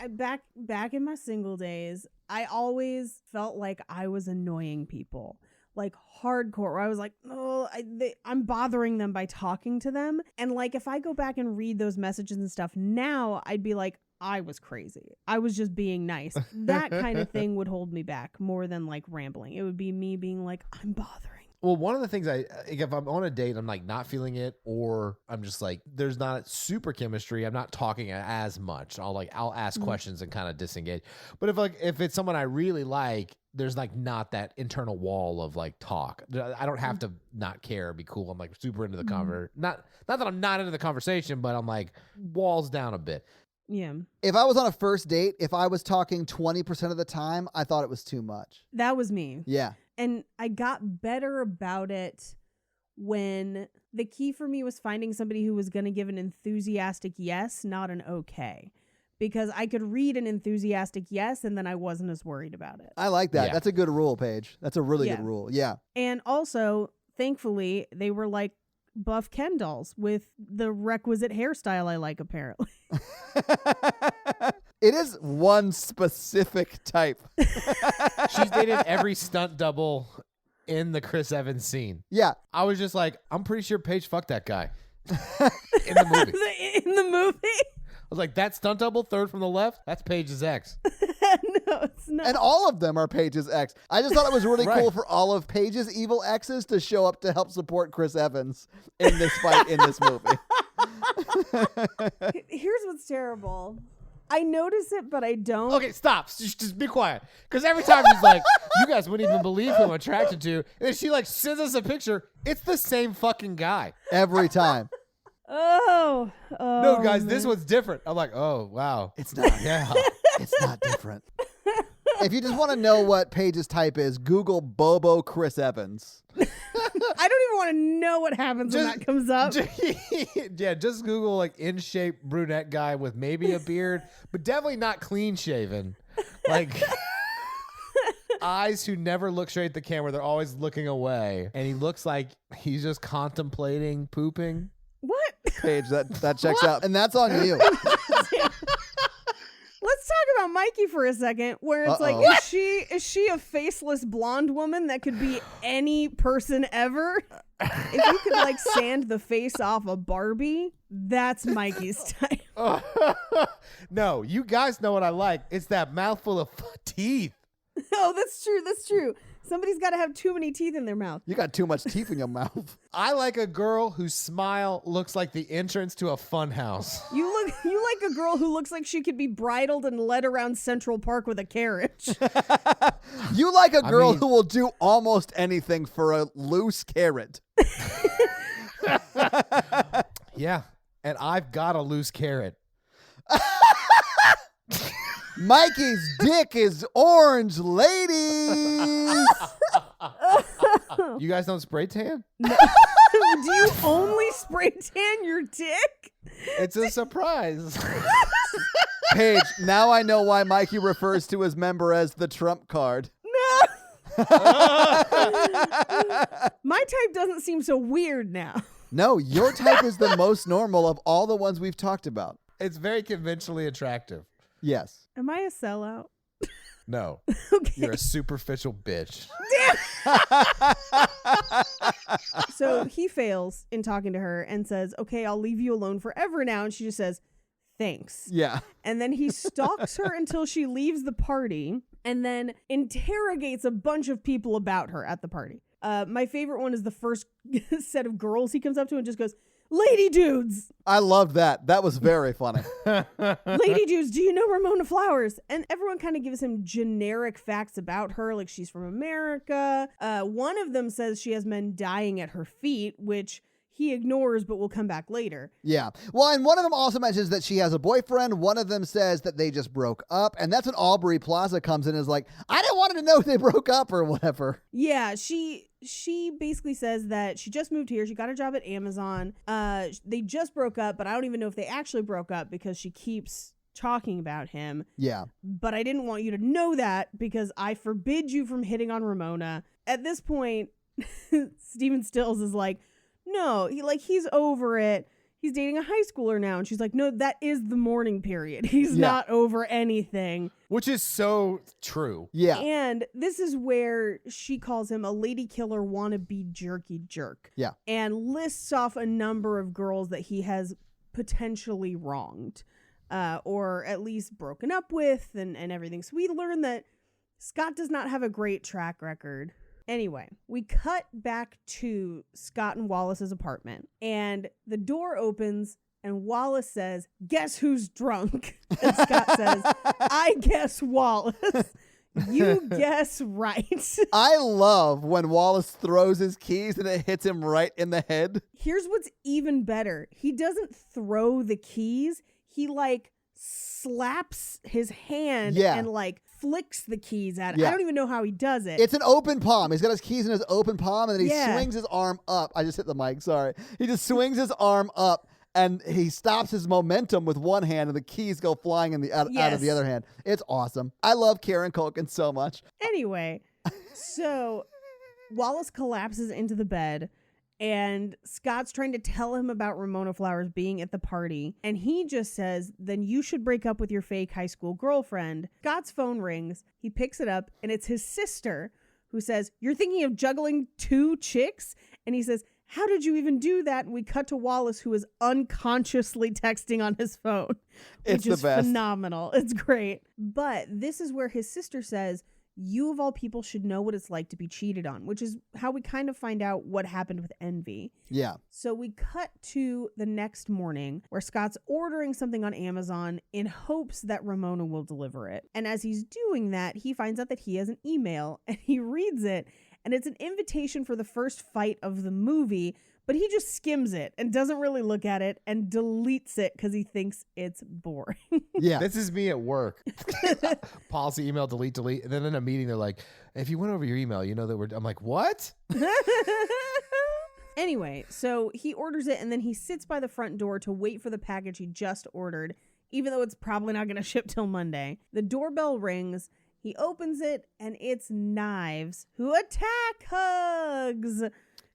back in my single days, I always felt like I was annoying people. Like hardcore, where I was like, oh, I'm bothering them by talking to them. And like, if I go back and read those messages and stuff now, I'd be like, I was crazy. I was just being nice. That kind of thing would hold me back more than like rambling. It would be me being like, I'm bothering. Well, one of the things if I'm on a date, I'm like not feeling it, or I'm just like, there's not super chemistry. I'm not talking as much. I'll ask questions and kind of disengage. But if it's someone I really like, there's like not that internal wall of like talk. I don't have to not care or be cool. I'm like super into the conversation. Not that I'm not into the conversation, but I'm like walls down a bit. Yeah. If I was on a first date, if I was talking 20% of the time, I thought it was too much. That was me. Yeah. And I got better about it when the key for me was finding somebody who was going to give an enthusiastic yes, not an okay. Because I could read an enthusiastic yes, and then I wasn't as worried about it. I like that. Yeah. That's a good rule, Paige. That's a really good rule. Yeah. And also, thankfully, they were like buff Ken dolls with the requisite hairstyle I like, apparently. It is one specific type. She's dated every stunt double in the Chris Evans scene. Yeah. I was just like, I'm pretty sure Paige fucked that guy in the movie. In the movie? I was like, that stunt double, third from the left, that's Paige's ex. No, it's not. And all of them are Paige's ex. I just thought it was really Right. cool for all of Paige's evil exes to show up to help support Chris Evans in this fight in this movie. Here's what's terrible. I notice it, but I don't. Okay, stop. Just be quiet. Because every time she's like, you guys wouldn't even believe who I'm attracted to. And then she like sends us a picture. It's the same fucking guy. Every time. Oh. No, guys, man. this one's different. I'm like, oh, wow. It's not. Yeah. It's not different. If you just want to know what Paige's type is, Google Bobo Chris Evans. I don't even want to know what happens when that comes up. Yeah, just Google like in shape brunette guy with maybe a beard, but definitely not clean shaven. Like eyes who never look straight at the camera. They're always looking away. And he looks like he's just contemplating pooping. What? Paige, that checks out. And that's on you. Let's talk about Mikey for a second, where it's like, is she a faceless blonde woman that could be any person ever? If you could like sand the face off a Barbie, that's Mikey's type. No, you guys know what I like. It's that mouthful of teeth. Oh, that's true. That's true. Somebody's got to have too many teeth in their mouth. You got too much teeth in your mouth. I like a girl whose smile looks like the entrance to a fun house. You like a girl who looks like she could be bridled and led around Central Park with a carriage. You like a girl who will do almost anything for a loose carrot. Yeah, and I've got a loose carrot. Mikey's dick is orange, ladies. You guys don't spray tan? Do you only spray tan your dick? It's a surprise. Paige, now I know why Mikey refers to his member as the Trump card. No. My type doesn't seem so weird now. No, your type is the most normal of all the ones we've talked about. It's very conventionally attractive. Yes. Am I a sellout? No. Okay. You're a superficial bitch. So he fails in talking to her and says, okay, I'll leave you alone forever now. And she just says, thanks. Yeah. And then he stalks her until she leaves the party. and then interrogates a bunch of people about her at the party. My favorite one is the first set of girls he comes up to and just goes, "Lady dudes." I loved that. That was very funny. "Lady dudes, do you know Ramona Flowers?" And everyone kind of gives him generic facts about her, like she's from America. One of them says she has men dying at her feet, which he ignores, but will come back later. Yeah. Well, and one of them also mentions that she has a boyfriend. One of them says that they just broke up. And that's when Aubrey Plaza comes in and is like, I didn't want to know they broke up or whatever. Yeah, she basically says that she just moved here. She got a job at Amazon. They just broke up, but I don't even know if they actually broke up because she keeps talking about him. Yeah. But I didn't want you to know that because I forbid you from hitting on Ramona. At this point, Steven Stills is like, no, he's over it. He's dating a high schooler now. And she's like, no, that is the mourning period. He's not over anything. Which is so true. Yeah. And this is where she calls him a lady killer wannabe jerky jerk. Yeah. And lists off a number of girls that he has potentially wronged. Or at least broken up with and everything. So we learn that Scott does not have a great track record. Anyway, we cut back to Scott and Wallace's apartment, and the door opens, and Wallace says, "Guess who's drunk?" And Scott says, "I guess Wallace." You guess right. I love when Wallace throws his keys and it hits him right in the head. Here's what's even better. He doesn't throw the keys. He slaps his hand and flicks the keys at it. I don't even know how he does it. It's an open palm. He's got his keys in his open palm and then he swings his arm up. I just hit the mic, sorry. He just swings his arm up and he stops his momentum with one hand and the keys go flying out of the other hand. It's awesome. I love Kieran Culkin so much. Anyway, so Wallace collapses into the bed. And Scott's trying to tell him about Ramona Flowers being at the party. And he just says, then you should break up with your fake high school girlfriend. Scott's phone rings. He picks it up and it's his sister who says, "You're thinking of juggling 2 chicks?" And he says, "How did you even do that?" And we cut to Wallace, who is unconsciously texting on his phone. It's which is the best. phenomenal. It's great. But this is where his sister says, you of all people should know what it's like to be cheated on, which is how we kind of find out what happened with Envy. Yeah. So we cut to the next morning where Scott's ordering something on Amazon in hopes that Ramona will deliver it. And as he's doing that, he finds out that he has an email and he reads it. And it's an invitation for the first fight of the movie, but he just skims it and doesn't really look at it and deletes it because he thinks it's boring. Yeah. This is me at work. Policy, email, delete. And then in a meeting, they're like, if you went over your email, you know that I'm like, what? Anyway, so he orders it and then he sits by the front door to wait for the package he just ordered, even though it's probably not going to ship till Monday. The doorbell rings. He opens it and it's Knives, who attack Hugs.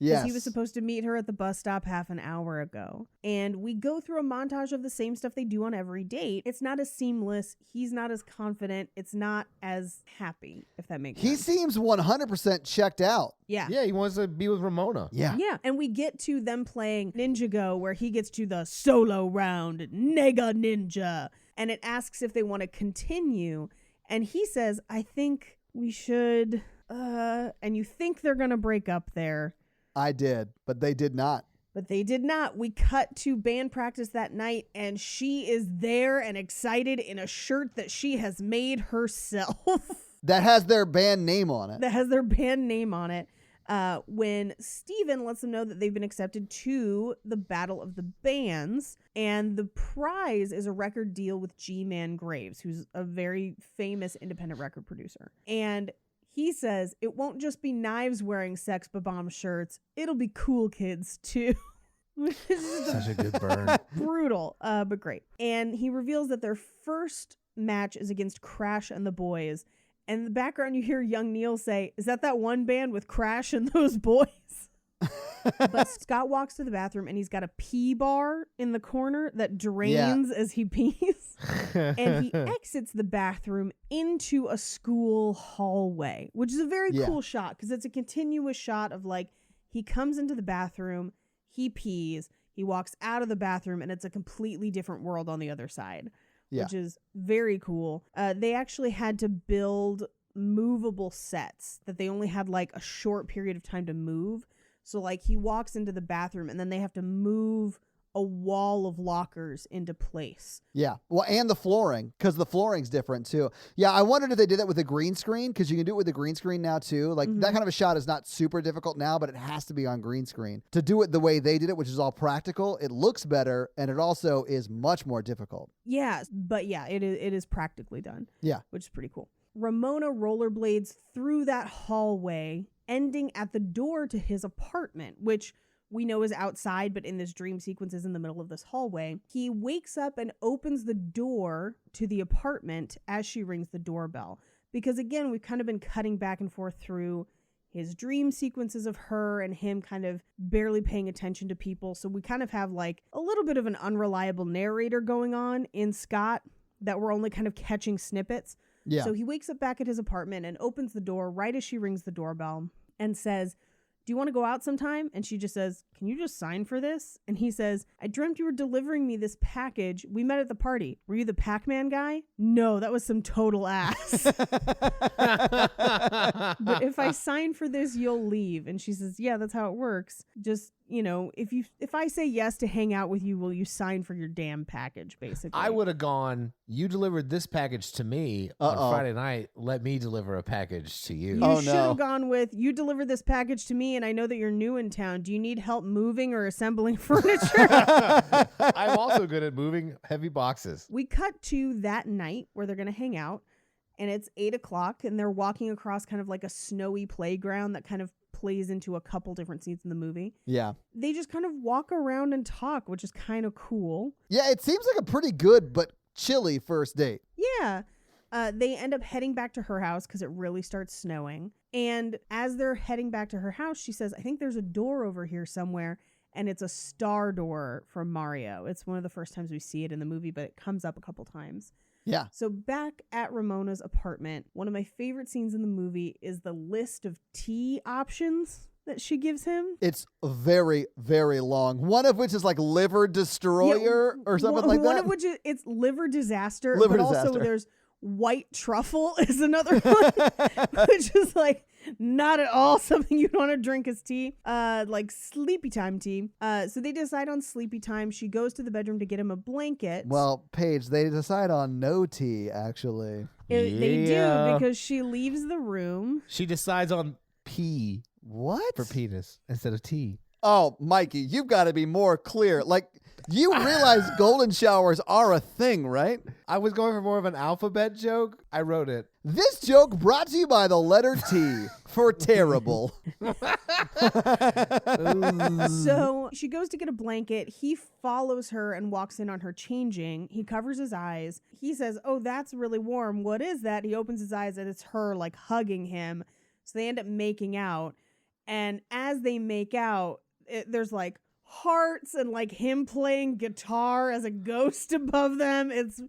Yes. He was supposed to meet her at the bus stop half an hour ago. And we go through a montage of the same stuff they do on every date. It's not as seamless. He's not as confident. It's not as happy, if that makes sense. He seems 100% checked out. Yeah. Yeah, he wants to be with Ramona. Yeah. Yeah. And we get to them playing Ninja Go, where he gets to the solo round, Nega Ninja. And it asks if they want to continue. And he says, I think we should. And you think they're going to break up there. I did, but they did not. But they did not. We cut to band practice that night, and she is there and excited in a shirt that she has made herself. That has their band name on it. That has their band name on it. When Steven lets them know that they've been accepted to the Battle of the Bands, and the prize is a record deal with G-Man Graves, who's a very famous independent record producer. And he says, it won't just be Knives wearing Sex Bomb shirts. It'll be Cool Kids, too. Such a good burn. Brutal, but great. And he reveals that their first match is against Crash and the Boys. And in the background, you hear young Neil say, is that one band with Crash and those boys? But Scott walks to the bathroom and he's got a pee bar in the corner that drains as he pees. And he exits the bathroom into a school hallway, which is a very cool shot because it's a continuous shot of he comes into the bathroom, he pees, he walks out of the bathroom, and it's a completely different world on the other side. Which is very cool. They actually had to build movable sets that they only had like a short period of time to move. So like he walks into the bathroom and then they have to move a wall of lockers into place. Yeah. Well, and the flooring, because the flooring's different too. Yeah, I wondered if they did that with a green screen, because you can do it with a green screen now too. Like that kind of a shot is not super difficult now, but it has to be on green screen. To do it the way they did it, which is all practical, it looks better, and it also is much more difficult. Yeah, but yeah, it is practically done. Yeah. Which is pretty cool. Ramona rollerblades through that hallway, ending at the door to his apartment, which we know is outside, but in this dream sequence is in the middle of this hallway. He wakes up and opens the door to the apartment as she rings the doorbell. Because again, we've kind of been cutting back and forth through his dream sequences of her and him kind of barely paying attention to people. So we kind of have like a little bit of an unreliable narrator going on in Scott that we're only kind of catching snippets. Yeah. So he wakes up back at his apartment and opens the door right as she rings the doorbell and says, "Do you want to go out sometime?" And she just says, "Can you just sign for this?" And he says, "I dreamt you were delivering me this package. We met at the party. Were you the Pac-Man guy?" "No, that was some total ass." "But if I sign for this, you'll leave." And she says, "Yeah, that's how it works. Just, you know, if I say yes to hang out with you, will you sign for your damn package?" Basically. I would have gone, "You delivered this package to me on Friday night. Let me deliver a package to you." You should have gone with, "You delivered this package to me, and I know that you're new in town. Do you need help moving or assembling furniture?" I'm also good at moving heavy boxes. We cut to that night where they're going to hang out, and it's 8:00, and they're walking across kind of like a snowy playground that kind of plays into a couple different scenes in the movie. Yeah. They just kind of walk around and talk, which is kind of cool. Yeah, it seems like a pretty good but chilly first date. Yeah. They end up heading back to her house because it really starts snowing. And as they're heading back to her house, she says, "I think there's a door over here somewhere." And it's a star door from Mario. It's one of the first times we see it in the movie, but it comes up a couple times. Yeah. So back at Ramona's apartment, one of my favorite scenes in the movie is the list of tea options that she gives him. It's very, very long. One of which is like liver destroyer or something like that. One of which is it's liver disaster. Liver but disaster. Also there's white truffle is another one, which is like not at all something you'd want to drink as tea. Like sleepy time tea. So they decide on sleepy time. She goes to the bedroom to get him a blanket. Well, Paige, they decide on no tea, actually. They do, because she leaves the room. She decides on P What? for penis instead of T. Oh, Mikey, you've got to be more clear. Like, you realize golden showers are a thing, right? I was going for more of an alphabet joke. I wrote it. This joke brought to you by the letter T for terrible. So she goes to get a blanket. He follows her and walks in on her changing. He covers his eyes. He says, "Oh, that's really warm. What is that?" He opens his eyes and it's her like hugging him. So they end up making out. And as they make out, there's like hearts and like him playing guitar as a ghost above them. It's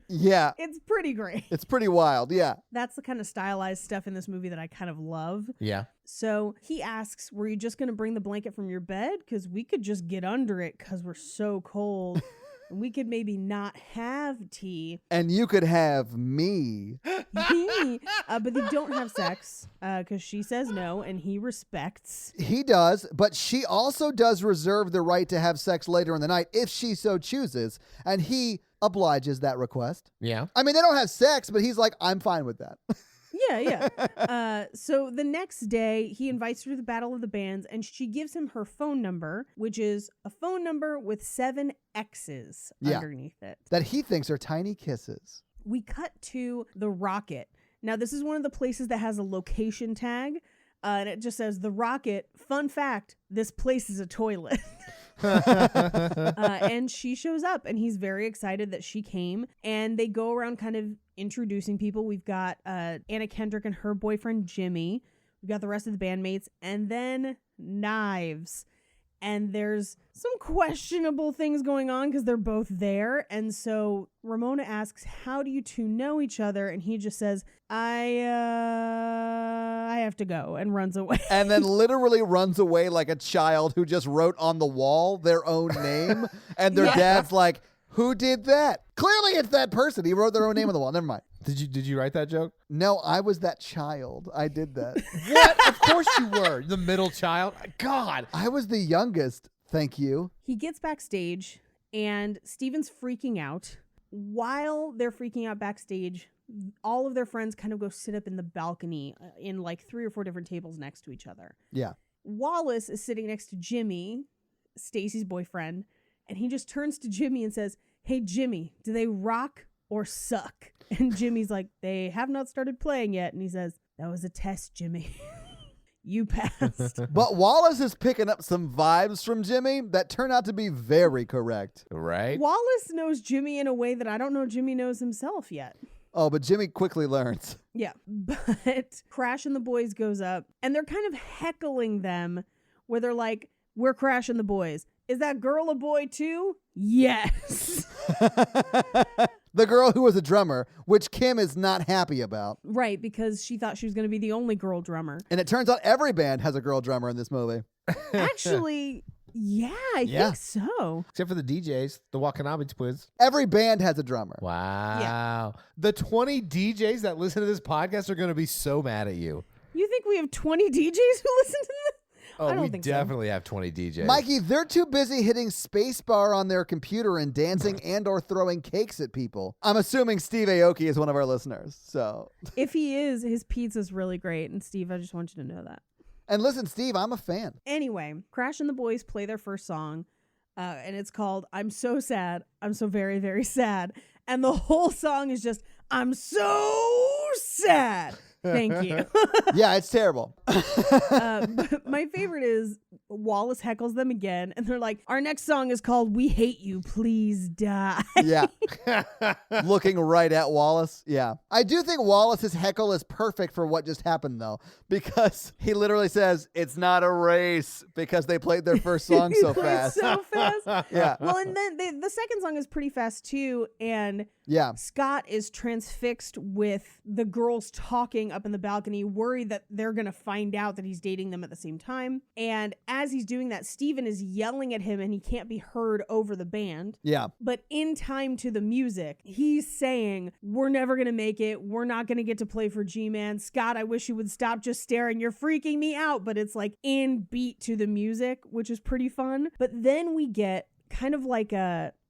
pretty great. It's pretty wild. Yeah. That's the kind of stylized stuff in this movie that I kind of love. Yeah. So he asks, "Were you just going to bring the blanket from your bed? Because we could just get under it because we're so cold. And we could maybe not have tea." And you could have me. But they don't have sex because she says no and he respects. He does, but she also does reserve the right to have sex later in the night if she so chooses. And he obliges that request. Yeah. I mean, they don't have sex, but he's like, "I'm fine with that." Yeah. So the next day, he invites her to the Battle of the Bands, and she gives him her phone number, which is a phone number with 7 X's underneath it. That he thinks are tiny kisses. We cut to the Rocket. Now, this is one of the places that has a location tag, and it just says, "The Rocket, fun fact, this place is a toilet." And she shows up, and he's very excited that she came, and they go around kind of introducing people. We've got Anna Kendrick and her boyfriend Jimmy. We've got the rest of the bandmates, and then Knives. And there's some questionable things going on because they're both there. And so Ramona asks, "How do you two know each other?" And he just says, I have to go," and runs away. And then literally runs away like a child who just wrote on the wall their own name. And their dad's like, "Who did that?" Clearly it's that person. He wrote their own name on the wall. Never mind. Did you write that joke? No, I was that child. I did that. What? Of course you were. The middle child. God. I was the youngest. Thank you. He gets backstage and Steven's freaking out. While they're freaking out backstage, all of their friends kind of go sit up in the balcony in like 3 or 4 different tables next to each other. Yeah. Wallace is sitting next to Jimmy, Stacy's boyfriend, and he just turns to Jimmy and says, "Hey, Jimmy, do they rock or suck?" And Jimmy's like, "They have not started playing yet." And he says, "That was a test, Jimmy." You passed. But Wallace is picking up some vibes from Jimmy that turn out to be very correct. Right? Wallace knows Jimmy in a way that I don't know Jimmy knows himself yet. Oh, but Jimmy quickly learns. Yeah. But Crash and the Boys goes up and they're kind of heckling them where they're like, "We're Crash and the Boys. Is that girl a boy too?" Yes. The girl who was a drummer, which Kim is not happy about. Right, because she thought she was going to be the only girl drummer. And it turns out every band has a girl drummer in this movie. Actually, yeah, I think so. Except for the DJs, the Watanabe twins. Every band has a drummer. Wow. The 20 DJs that listen to this podcast are going to be so mad at you. You think we have 20 DJs who listen to this? Oh, I don't we think so. definitely have 20 DJs. Mikey, they're too busy hitting spacebar on their computer and dancing and or throwing cakes at people. I'm assuming Steve Aoki is one of our listeners. So, If he is, his pizza's really great. And Steve, I just want you to know that. and listen, Steve, I'm a fan. Anyway, Crash and the Boys play their first song, and it's called "I'm So Sad, I'm So Very, Very Sad." And the whole song is just, "I'm so sad." Thank you. Yeah, it's terrible. But my favorite is Wallace heckles them again, and they're like, "Our next song is called 'We Hate You, Please Die.'" Yeah. Looking right at Wallace. Yeah. I do think Wallace's heckle is perfect for what just happened, though, because he literally says, "It's not a race," because they played their first song so fast. So fast. Yeah. Well, and then the second song is pretty fast too, and Yeah. Scott is transfixed with the girls talking up in the balcony, worried that they're going to find out that he's dating them at the same time. And as he's doing that, Steven is yelling at him and he can't be heard over the band. Yeah. But in time to the music, he's saying, "We're never going to make it. We're not going to get to play for G-Man. Scott, I wish you would stop just staring. You're freaking me out." But it's like in beat to the music, which is pretty fun. But then we get kind of like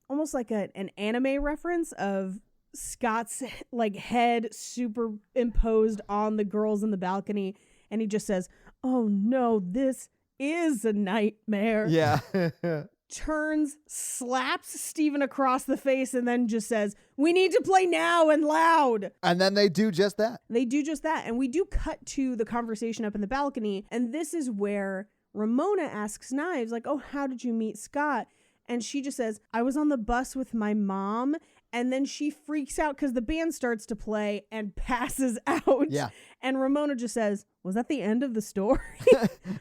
almost like an anime reference of Scott's like head superimposed on the girls in the balcony, and he just says, "Oh no, this is a nightmare." Yeah. Turns, slaps Steven across the face, and then just says, "We need to play now and loud." And then they do just that. They do just that, and we do cut to the conversation up in the balcony, and this is where Ramona asks Knives, like, "Oh, how did you meet Scott?" And she just says, "I was on the bus with my mom." And then she freaks out because the band starts to play and passes out. Yeah. And Ramona just says, "Was that the end of the story?"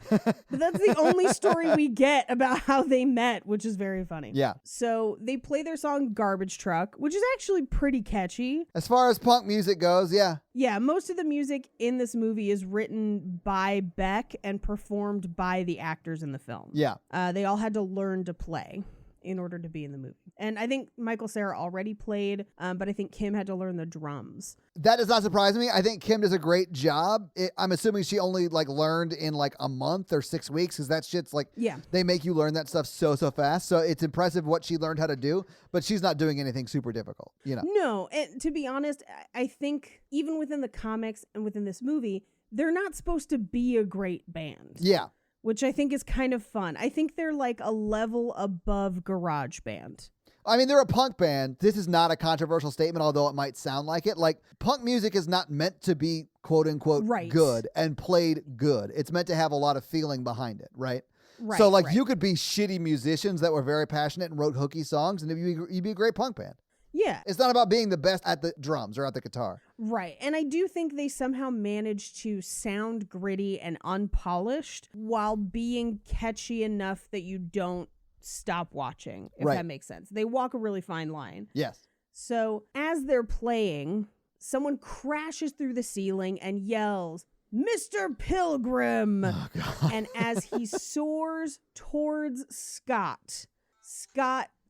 But that's the only story we get about how they met, which is very funny. Yeah. So they play their song "Garbage Truck," which is actually pretty catchy. As far as punk music goes, yeah. Yeah, most of the music in this movie is written by Beck and performed by the actors in the film. Yeah. They all had to learn to play in order to be in the movie. And I think Michael Cera already played, but I think Kim had to learn the drums. That does not surprise me. I think Kim does a great job. I'm assuming she only like learned in like a month or 6 weeks, because that shit's like, Yeah. they make you learn that stuff so fast. So it's impressive what she learned how to do, but she's not doing anything super difficult, you know? No, and to be honest, I think even within the comics and within this movie, they're not supposed to be a great band. Yeah. Which I think is kind of fun. I think they're like a level above garage band. I mean, they're a punk band. This is not a controversial statement, although it might sound like it. Like, punk music is not meant to be quote unquote Right. good and played good. It's meant to have a lot of feeling behind it, right? Right. So like right. you could be shitty musicians that were very passionate and wrote hooky songs, and you'd be a great punk band. Yeah. It's not about being the best at the drums or at the guitar. Right. And I do think they somehow managed to sound gritty and unpolished while being catchy enough that you don't stop watching, if Right. that makes sense. They walk a really fine line. Yes. So as they're playing, someone crashes through the ceiling and yells, "Mr. Pilgrim!" Oh, God. And as he soars towards Scott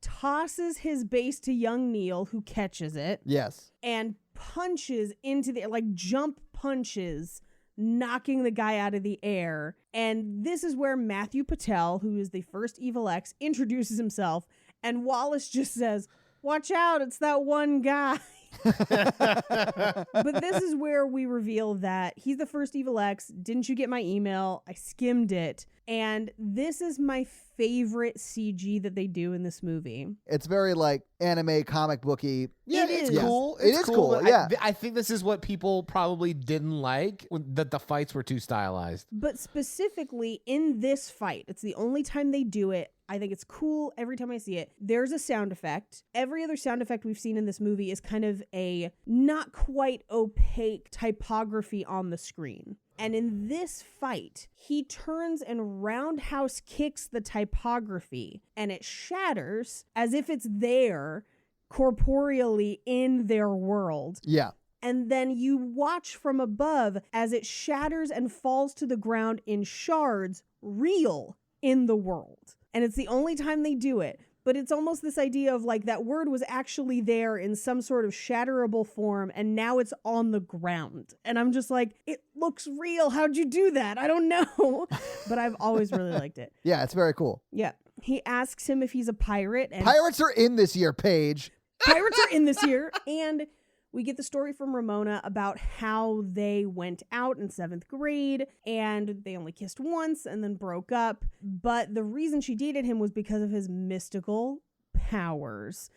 tosses his bass to young Neil, who catches it Yes. and punches into the air, like jump punches, knocking the guy out of the air. And this is where Matthew Patel, who is the first Evil X, introduces himself. And Wallace just says, "Watch out, it's that one guy." But this is where we reveal that he's the first Evil X. Didn't you get my email? I skimmed it. And this is my favorite CG that they do in this movie. It's very like anime comic booky. Yeah, It it's is. cool. It is cool, but yeah. I think this is what people probably didn't like, that the fights were too stylized. But specifically in this fight, it's the only time they do it. I think it's cool every time I see it. There's a sound effect. Every other sound effect we've seen in this movie is kind of a not quite opaque typography on the screen. And in this fight, he turns and roundhouse kicks the typography, and it shatters as if it's there corporeally in their world. Yeah. And then you watch from above as it shatters and falls to the ground in shards, real in the world. And it's the only time they do it. But it's almost this idea of like that word was actually there in some sort of shatterable form, and now it's on the ground. And I'm just like, it looks real. How'd you do that? I don't know. But I've always really liked it. Yeah, it's very cool. Yeah. He asks him if he's a pirate. And Pirates are in this year, Paige. pirates are in this year. And we get the story from Ramona about how they went out in 7th grade and they only kissed once and then broke up. But the reason she dated him was because of his mystical powers.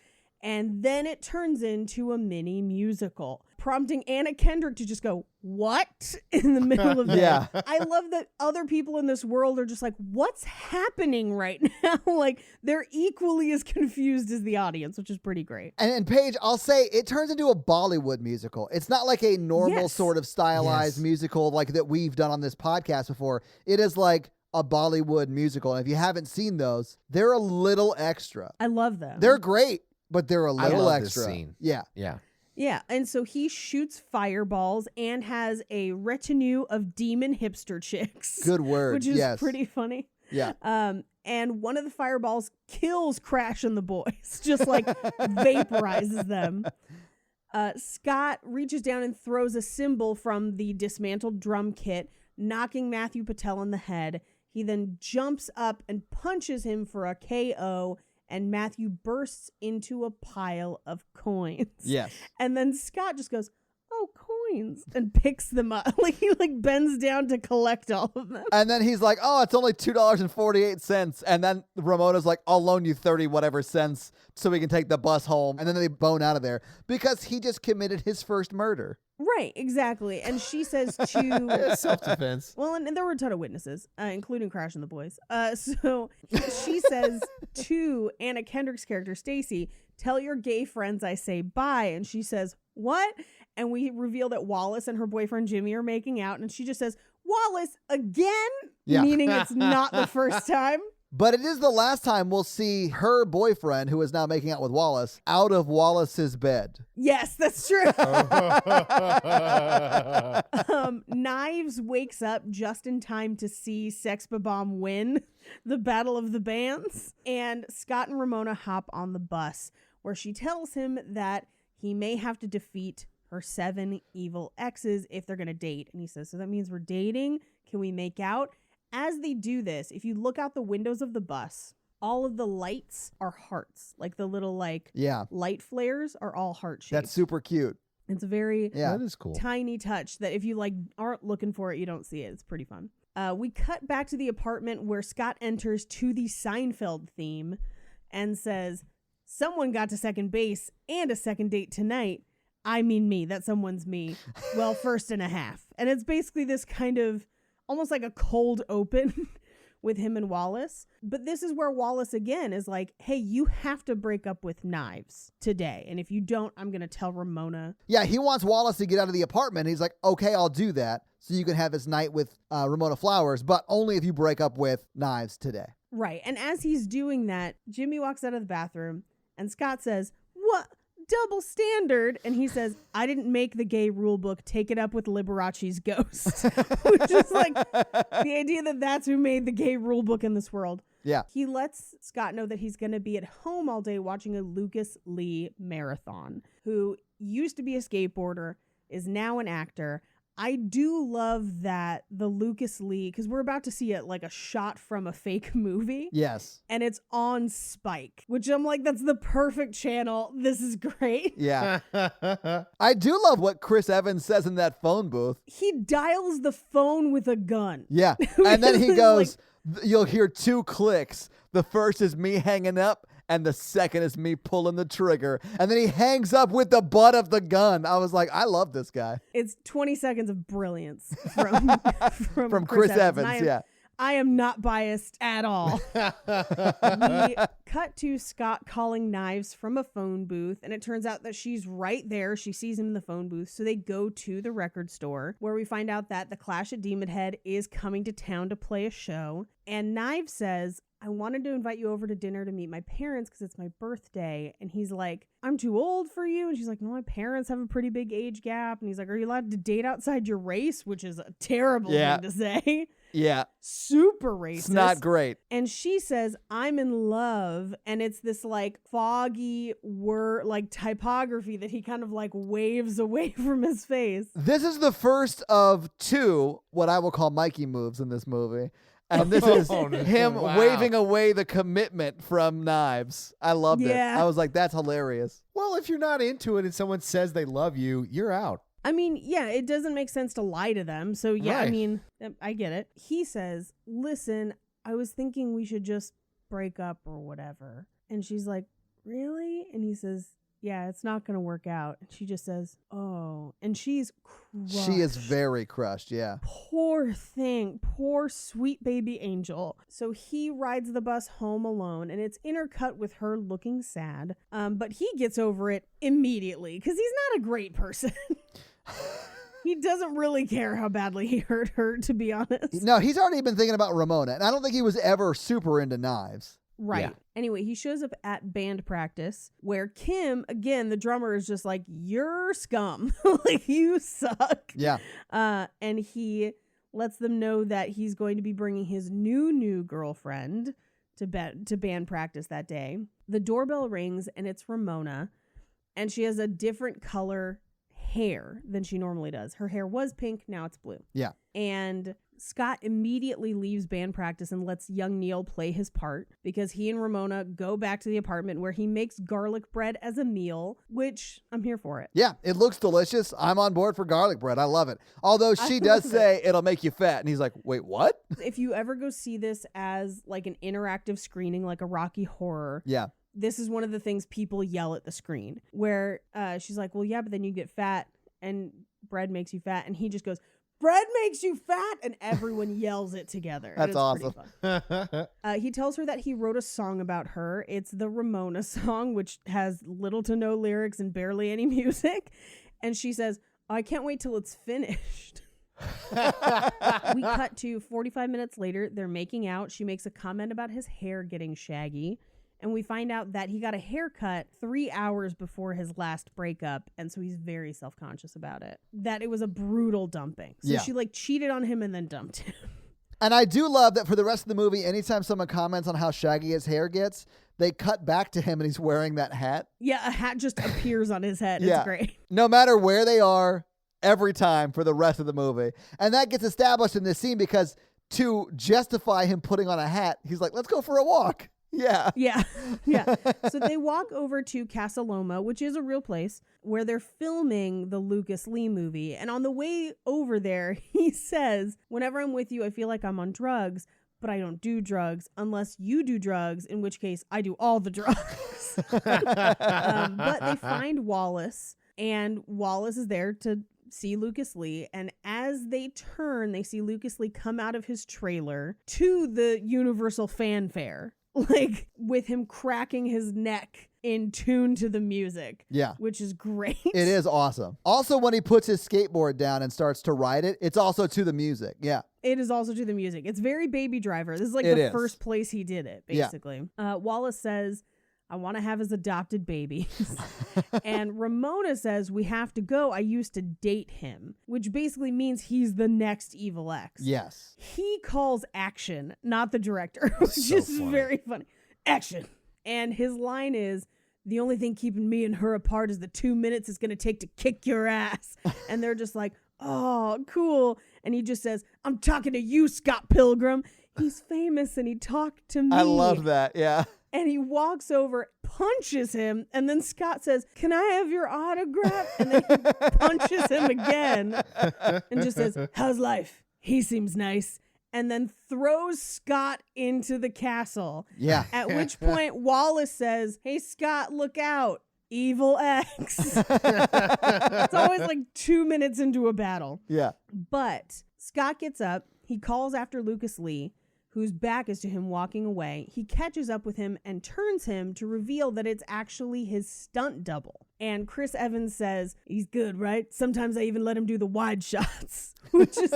And then it turns into a mini musical, prompting Anna Kendrick to just go, "What?" in the middle of it. Yeah. I love that other people in this world are just like, what's happening right now? Like, they're equally as confused as the audience, which is pretty great. And Paige, I'll say it turns into a Bollywood musical. It's not like a normal Yes. sort of stylized Yes. musical like that we've done on this podcast before. It is like a Bollywood musical. And if you haven't seen those, they're a little extra. I love them. They're great, but they're a I little love this extra. scene. Yeah. Yeah. Yeah, and so he shoots fireballs and has a retinue of demon hipster chicks. Good word. Which is yes. pretty funny. Yeah. And one of the fireballs kills Crash and the boys, just like vaporizes them. Scott reaches down and throws a cymbal from the dismantled drum kit, knocking Matthew Patel in the head. He then jumps up and punches him for a KO, and Matthew bursts into a pile of coins. Yes. And then Scott just goes, "Oh, coins," and picks them up. Like he bends down to collect all of them. And then he's like, "Oh, it's only $2.48." And then Ramona's like, "I'll loan you 30 whatever cents so we can take the bus home." And then they bone out of there because he just committed his first murder. Right, exactly. And she says to Self-defense. well, and there were a ton of witnesses, including Crash and the boys. So she says to Anna Kendrick's character, Stacy, "Tell your gay friends I say bye." And she says, "What?" And we reveal that Wallace and her boyfriend Jimmy are making out. And she just says, "Wallace again?" Yeah. Meaning it's not the first time. But it is the last time we'll see her boyfriend, who is now making out with Wallace, out of Wallace's bed. Yes, that's true. Knives wakes up just in time to see Sex Bomb win the Battle of the Bands. And Scott and Ramona hop on the bus, where she tells him that he may have to defeat her 7 evil exes if they're going to date. And he says, "So that means we're dating? Can we make out?" As they do this, if you look out the windows of the bus, all of the lights are hearts. Like the little Yeah. light flares are all heart-shaped. That's super cute. It's a very Yeah. That is cool. tiny touch that if you aren't looking for it, you don't see it. It's pretty fun. We cut back to the apartment where Scott enters to the Seinfeld theme and says, "Someone got to second base and a second date tonight. I mean me. That someone's me. Well, first and a half." And it's basically this kind of almost like a cold open with him and Wallace. But this is where Wallace again is like, "Hey, you have to break up with Knives today. And if you don't, I'm going to tell Ramona." Yeah, he wants Wallace to get out of the apartment. He's like, "Okay, I'll do that. So you can have this night with Ramona Flowers, but only if you break up with Knives today." Right. And as he's doing that, Jimmy walks out of the bathroom and Scott says, "What? Double standard?" And he says, "I didn't make the gay rule book. Take it up with Liberace's ghost." Which is like the idea that that's who made the gay rule book in this world. Yeah. He lets Scott know that he's going to be at home all day watching a Lucas Lee marathon, who used to be a skateboarder, is now an actor. I do love that the Lucas Lee, because we're about to see it like a shot from a fake movie. Yes. And it's on Spike, which I'm like, that's the perfect channel. This is great. Yeah. I do love what Chris Evans says in that phone booth. He dials the phone with a gun. Yeah. And then he It's goes, you'll hear 2 clicks. The first is me hanging up, and the second is me pulling the trigger. And then he hangs up with the butt of the gun. I was like, I love this guy. It's 20 seconds of brilliance from Chris Evans, yeah. I am not biased at all. We cut to Scott calling Knives from a phone booth, and it turns out that she's right there. She sees him in the phone booth, so they go to the record store, where we find out that the Clash at Demon Head is coming to town to play a show. And Knives says, I wanted to invite you over to dinner to meet my parents because it's my birthday. And he's like, I'm too old for you. And she's like, no, my parents have a pretty big age gap. And he's like, are you allowed to date outside your race? Which is a terrible thing to say. Yeah. Super racist. It's not great. And she says, I'm in love. And it's this like foggy word, like typography that he kind of like waves away from his face. This is the first of 2, what I will call Mikey moves in this movie. And this is him waving away the commitment from Knives. I loved it. I was like, that's hilarious. Well, if you're not into it and someone says they love you, you're out. I mean, yeah, it doesn't make sense to lie to them. So, yeah, Right. I mean, I get it. He says, listen, I was thinking we should just break up or whatever. And she's like, really? And he says, yeah, it's not going to work out. And she just says, oh. And she's crushed. She is very crushed, yeah. Poor thing. Poor sweet baby angel. So he rides the bus home alone, and it's intercut with her looking sad. But he gets over it immediately because he's not a great person. He doesn't really care how badly he hurt her, to be honest. No, he's already been thinking about Ramona, and I don't think he was ever super into Knives. Right. Yeah. Anyway, he shows up at band practice where Kim, again, the drummer, is just like, you're scum. Like, you suck. Yeah. And he lets them know that he's going to be bringing his new girlfriend to band practice that day. The doorbell rings, and it's Ramona, and she has a different color hair than she normally does. Her hair was pink, now it's blue. Yeah. And Scott immediately leaves band practice and lets young Neil play his part because he and Ramona go back to the apartment where he makes garlic bread as a meal, which I'm here for it. Yeah, it looks delicious. I'm on board for garlic bread. I love it. Although she does say it'll make you fat. And he's like, wait, what? If you ever go see this as like an interactive screening, like a Rocky Horror, Yeah. this is one of the things people yell at the screen where she's like, well, yeah, but then you get fat and bread makes you fat. And he just goes, bread makes you fat, and everyone yells it together. That's awesome. He tells her that he wrote a song about her. It's the Ramona song, which has little to no lyrics and barely any music. And she says, oh, I can't wait till it's finished. We cut to 45 minutes later. They're making out. She makes a comment about his hair getting shaggy. And we find out that he got a haircut 3 hours before his last breakup. And so he's very self-conscious about it. That it was a brutal dumping. So she like cheated on him and then dumped him. And I do love that for the rest of the movie, anytime someone comments on how shaggy his hair gets, they cut back to him and he's wearing that hat. Yeah, a hat just appears on his head. Yeah. It's great. No matter where they are, every time for the rest of the movie. And that gets established in this scene because to justify him putting on a hat, he's like, let's go for a walk. Yeah. Yeah. So they walk over to Casa Loma, which is a real place, where they're filming the Lucas Lee movie. And on the way over there, he says, whenever I'm with you, I feel like I'm on drugs, but I don't do drugs unless you do drugs, in which case I do all the drugs. But they find Wallace, and Wallace is there to see Lucas Lee, and as they turn, they see Lucas Lee come out of his trailer to the universal fanfare, like with him cracking his neck in tune to the music. Yeah. Which is great. It is awesome. Also, when he puts his skateboard down and starts to ride it, it's also to the music. Yeah. It is also to the music. It's very Baby Driver. This is like the first place he did it, basically. Yeah. Wallace says, I want to have his adopted babies. And Ramona says, we have to go. I used to date him, which basically means he's the next Evil X. Yes. He calls action, not the director, which is very funny. Action. And his line is, the only thing keeping me and her apart is the 2 minutes it's going to take to kick your ass. And they're just like, oh, cool. And he just says, I'm talking to you, Scott Pilgrim. He's famous and he talked to me. I love that. Yeah. And he walks over, punches him, and then Scott says, can I have your autograph? And then he punches him again and just says, how's life? He seems nice. And then throws Scott into the castle. Yeah. At which point Wallace says, hey, Scott, look out. Evil X. It's always like 2 minutes into a battle. Yeah. But Scott gets up. He calls after Lucas Lee, whose back is to him walking away. He catches up with him and turns him to reveal that it's actually his stunt double. And Chris Evans says, he's good, right? Sometimes I even let him do the wide shots, which is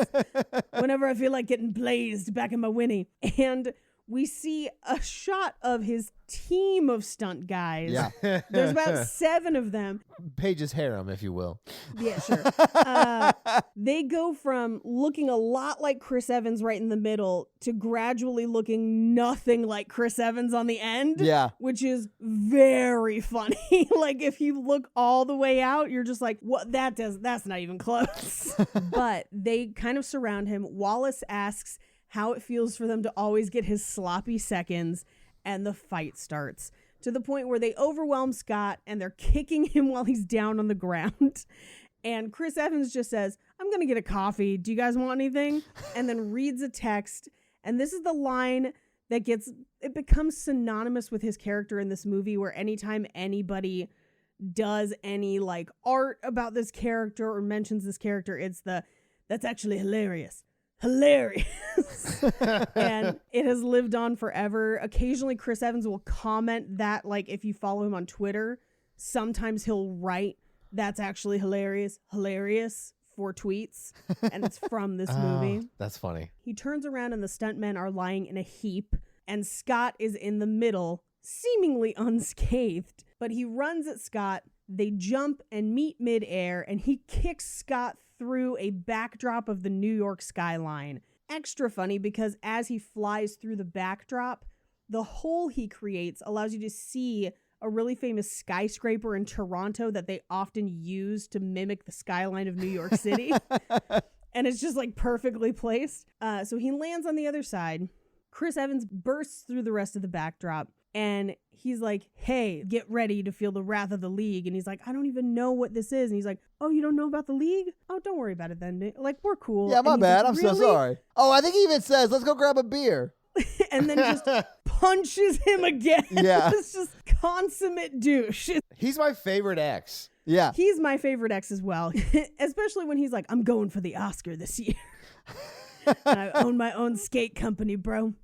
whenever I feel like getting blazed back in my Winnie. And we see a shot of his team of stunt guys. Yeah. There's about 7 of them. Paige's harem, if you will. Yeah, sure. They go from looking a lot like Chris Evans right in the middle to gradually looking nothing like Chris Evans on the end. Yeah. Which is very funny. Like if you look all the way out, you're just like, what? That's not even close. But they kind of surround him. Wallace asks how it feels for them to always get his sloppy seconds, and the fight starts to the point where they overwhelm Scott and they're kicking him while he's down on the ground. And Chris Evans just says, I'm going to get a coffee. Do you guys want anything? And then reads a text. And this is the line that it becomes synonymous with his character in this movie, where anytime anybody does any like art about this character or mentions this character, it's that's actually hilarious. And it has lived on forever. Occasionally Chris Evans will comment that, like if you follow him on Twitter, sometimes he'll write that's actually hilarious 4 tweets, and it's from this movie. That's funny. He turns around and the stuntmen are lying in a heap, and Scott is in the middle, seemingly unscathed, but he runs at Scott. They jump and meet midair, and he kicks Scott through a backdrop of the New York skyline. Extra funny because as he flies through the backdrop, the hole he creates allows you to see a really famous skyscraper in Toronto that they often use to mimic the skyline of New York City. And it's just like perfectly placed. So he lands on the other side. Chris Evans bursts through the rest of the backdrop. And he's like, hey, get ready to feel the wrath of the League. And he's like, I don't even know what this is. And he's like, oh, you don't know about the League? Oh, don't worry about it then. Like, we're cool. Yeah, my bad. Like, I'm really? so sorry. Oh, I think he even says, let's go grab a beer. And then just punches him again. Yeah. It's just consummate douche. He's my favorite ex. Yeah. He's my favorite ex as well. Especially when he's like, I'm going for the Oscar this year. And I own my own skate company, bro.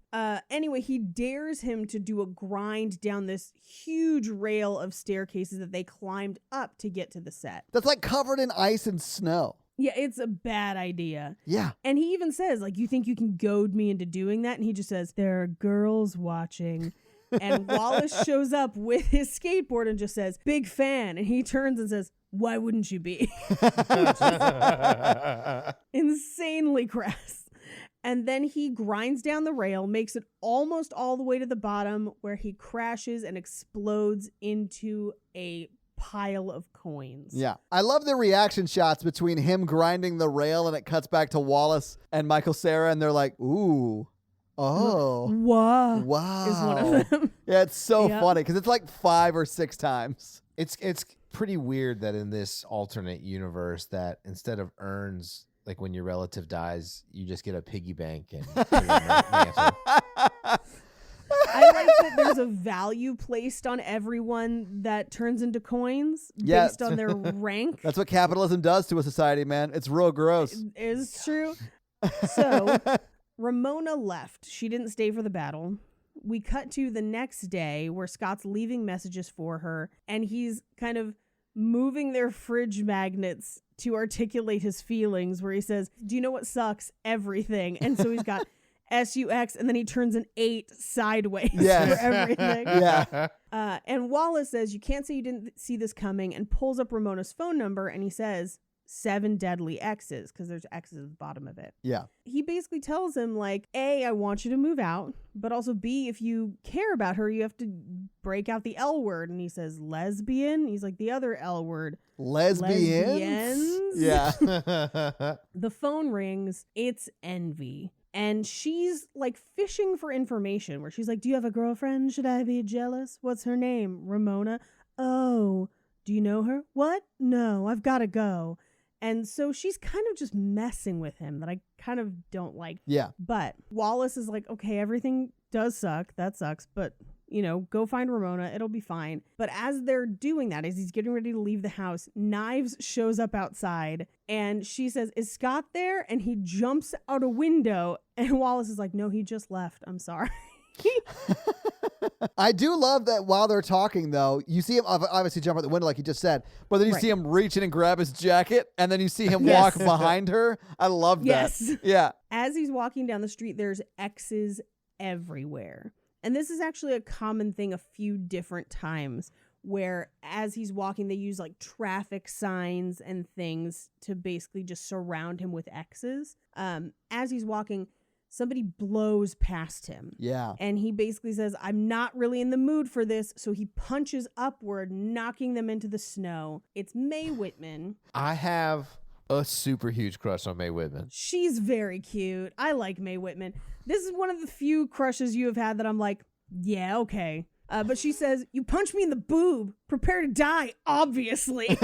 Anyway, he dares him to do a grind down this huge rail of staircases that they climbed up to get to the set. That's like covered in ice and snow. Yeah, it's a bad idea. Yeah. And he even says, like, you think you can goad me into doing that? And he just says, there are girls watching. And Wallace shows up with his skateboard and just says, big fan. And he turns and says, why wouldn't you be? Insanely crass. And then he grinds down the rail, makes it almost all the way to the bottom, where he crashes and explodes into a pile of coins. Yeah. I love the reaction shots between him grinding the rail and it cuts back to Wallace and Michael Cera, and they're like, ooh. Oh. Wow. Wow. Is one of them. Yeah, it's so Yep. funny because it's like 5 or 6 times. It's pretty weird that in this alternate universe that instead of urns, like when your relative dies, you just get a piggy bank and put it in the mantle. I like that there's a value placed on everyone that turns into coins Yeah. based on their rank. That's what capitalism does to a society, man. It's real gross. Is true. So Ramona left. She didn't stay for the battle. We cut to the next day where Scott's leaving messages for her, and he's kind of moving their fridge magnets to articulate his feelings, where he says, do you know what sucks? Everything. And so he's got SUX, and then he turns an 8 sideways Yes. for everything. Yeah. And Wallace says, you can't say you didn't see this coming, and pulls up Ramona's phone number, and he says, 7 deadly X's, because there's X's at the bottom of it. Yeah. He basically tells him, like, A, I want you to move out, but also B, if you care about her, you have to break out the L word. And he says, lesbian? He's like, the other L word. Lesbians? Yeah. The phone rings. It's Envy. And she's like fishing for information, where she's like, do you have a girlfriend? Should I be jealous? What's her name? Ramona. Oh, do you know her? What? No, I've got to go. And so she's kind of just messing with him, that I kind of don't like. Yeah. But Wallace is like, okay, everything does suck. That sucks. But, you know, go find Ramona. It'll be fine. But as they're doing that, as he's getting ready to leave the house, Knives shows up outside and she says, is Scott there? And he jumps out a window and Wallace is like, no, he just left. I'm sorry. I do love that while they're talking, though, you see him obviously jump out the window like you just said, but then you see him reach in and grab his jacket, and then you see him walk behind her. I love that. Yes. Yeah. As he's walking down the street, there's X's everywhere. And this is actually a common thing a few different times, where as he's walking, they use like traffic signs and things to basically just surround him with X's. As he's walking, somebody blows past him. Yeah. And he basically says, I'm not really in the mood for this. So he punches upward, knocking them into the snow. It's Mae Whitman. I have a super huge crush on Mae Whitman. She's very cute. I like Mae Whitman. This is one of the few crushes you have had that I'm like, yeah, okay. But she says, you punch me in the boob. Prepare to die, obviously.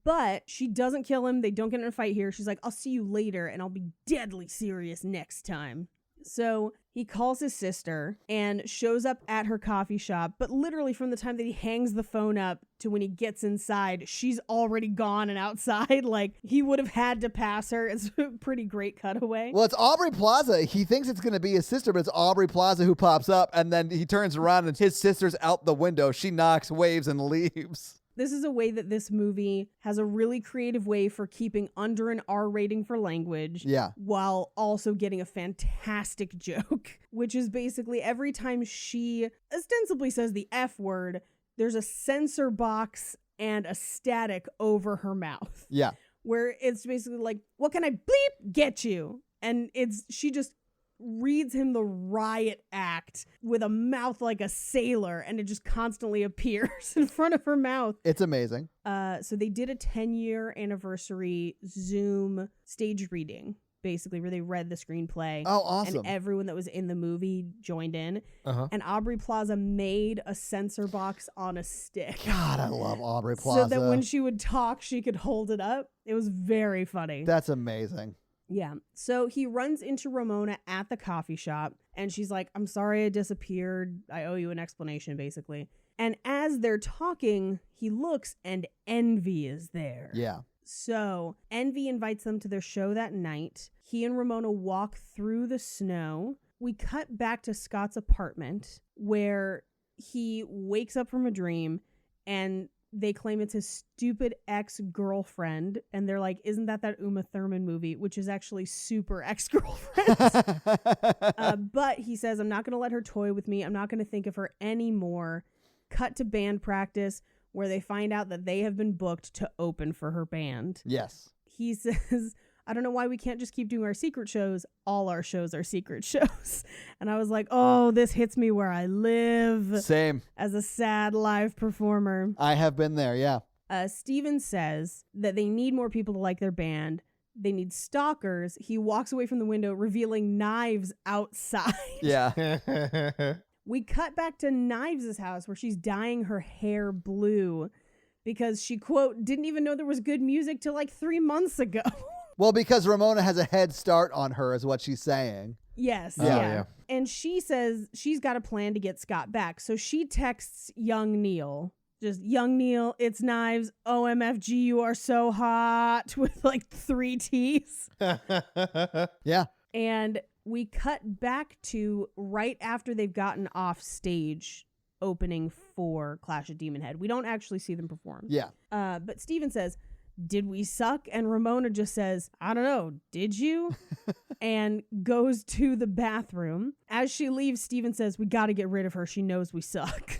But she doesn't kill him. They don't get in a fight here. She's like, I'll see you later, and I'll be deadly serious next time. So he calls his sister and shows up at her coffee shop. But literally from the time that he hangs the phone up to when he gets inside, she's already gone and outside. Like, he would have had to pass her. It's a pretty great cutaway. Well, it's Aubrey Plaza. He thinks it's going to be his sister, but it's Aubrey Plaza who pops up, and then he turns around and his sister's out the window. She knocks, waves, and leaves. This is a way that this movie has a really creative way for keeping under an R rating for language. Yeah. While also getting a fantastic joke, which is basically every time she ostensibly says the F word, there's a censor box and a static over her mouth. Yeah. Where it's basically like, what can I bleep get you? And she just reads him the riot act with a mouth like a sailor, and it just constantly appears in front of her mouth. It's amazing. So they did a 10-year anniversary Zoom stage reading, basically, where they read the screenplay. Oh, awesome. And everyone that was in the movie joined in. And Aubrey Plaza made a censor box on a stick. God, I love Aubrey Plaza. So that when she would talk, she could hold it up. It was very funny. That's amazing. Yeah. So he runs into Ramona at the coffee shop, and she's like, I'm sorry I disappeared. I owe you an explanation, basically. And as they're talking, he looks and Envy is there. Yeah. So Envy invites them to their show that night. He and Ramona walk through the snow. We cut back to Scott's apartment, where he wakes up from a dream, and they claim it's his stupid ex-girlfriend. And they're like, isn't that Uma Thurman movie? Which is actually Super Ex-Girlfriend. But he says, I'm not going to let her toy with me. I'm not going to think of her anymore. Cut to band practice, where they find out that they have been booked to open for her band. Yes. He says, I don't know why we can't just keep doing our secret shows. All our shows are secret shows. And I was like, oh, this hits me where I live. Same. As a sad live performer. I have been there, yeah. Steven says that they need more people to like their band. They need stalkers. He walks away from the window, revealing Knives outside. Yeah. We cut back to Knives' house, where she's dyeing her hair blue because she, quote, didn't even know there was good music till like 3 months ago. Well, because Ramona has a head start on her is what she's saying. Yes. Yeah. And she says she's got a plan to get Scott back. So she texts young Neil. Just, young Neil, it's Knives. OMFG, you are so hot, with like 3 T's. Yeah. And we cut back to right after they've gotten off stage opening for Clash at Demon Head. We don't actually see them perform. Yeah. But Steven says, did we suck? And Ramona just says, I don't know, did you? And goes to the bathroom. As she leaves, Steven says, we got to get rid of her. She knows we suck.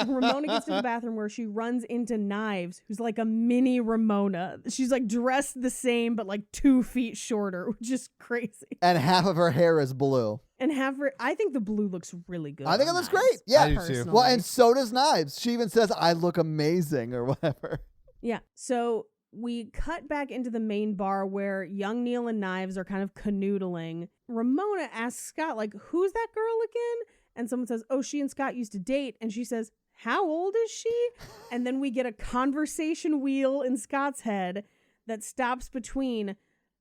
Ramona gets to the bathroom where she runs into Knives, who's like a mini Ramona. She's like dressed the same, but like 2 feet shorter, which is crazy. And half of her hair is blue. And I think the blue looks really good. I think it on looks Knives, great. Yeah. I do too. personally. Well, and so does Knives. She even says, I look amazing or whatever. Yeah. So we cut back into the main bar where young Neil and Knives are kind of canoodling. Ramona asks Scott, like, who's that girl again? And someone says, oh, she and Scott used to date. And she says, how old is she? And then we get a conversation wheel in Scott's head that stops between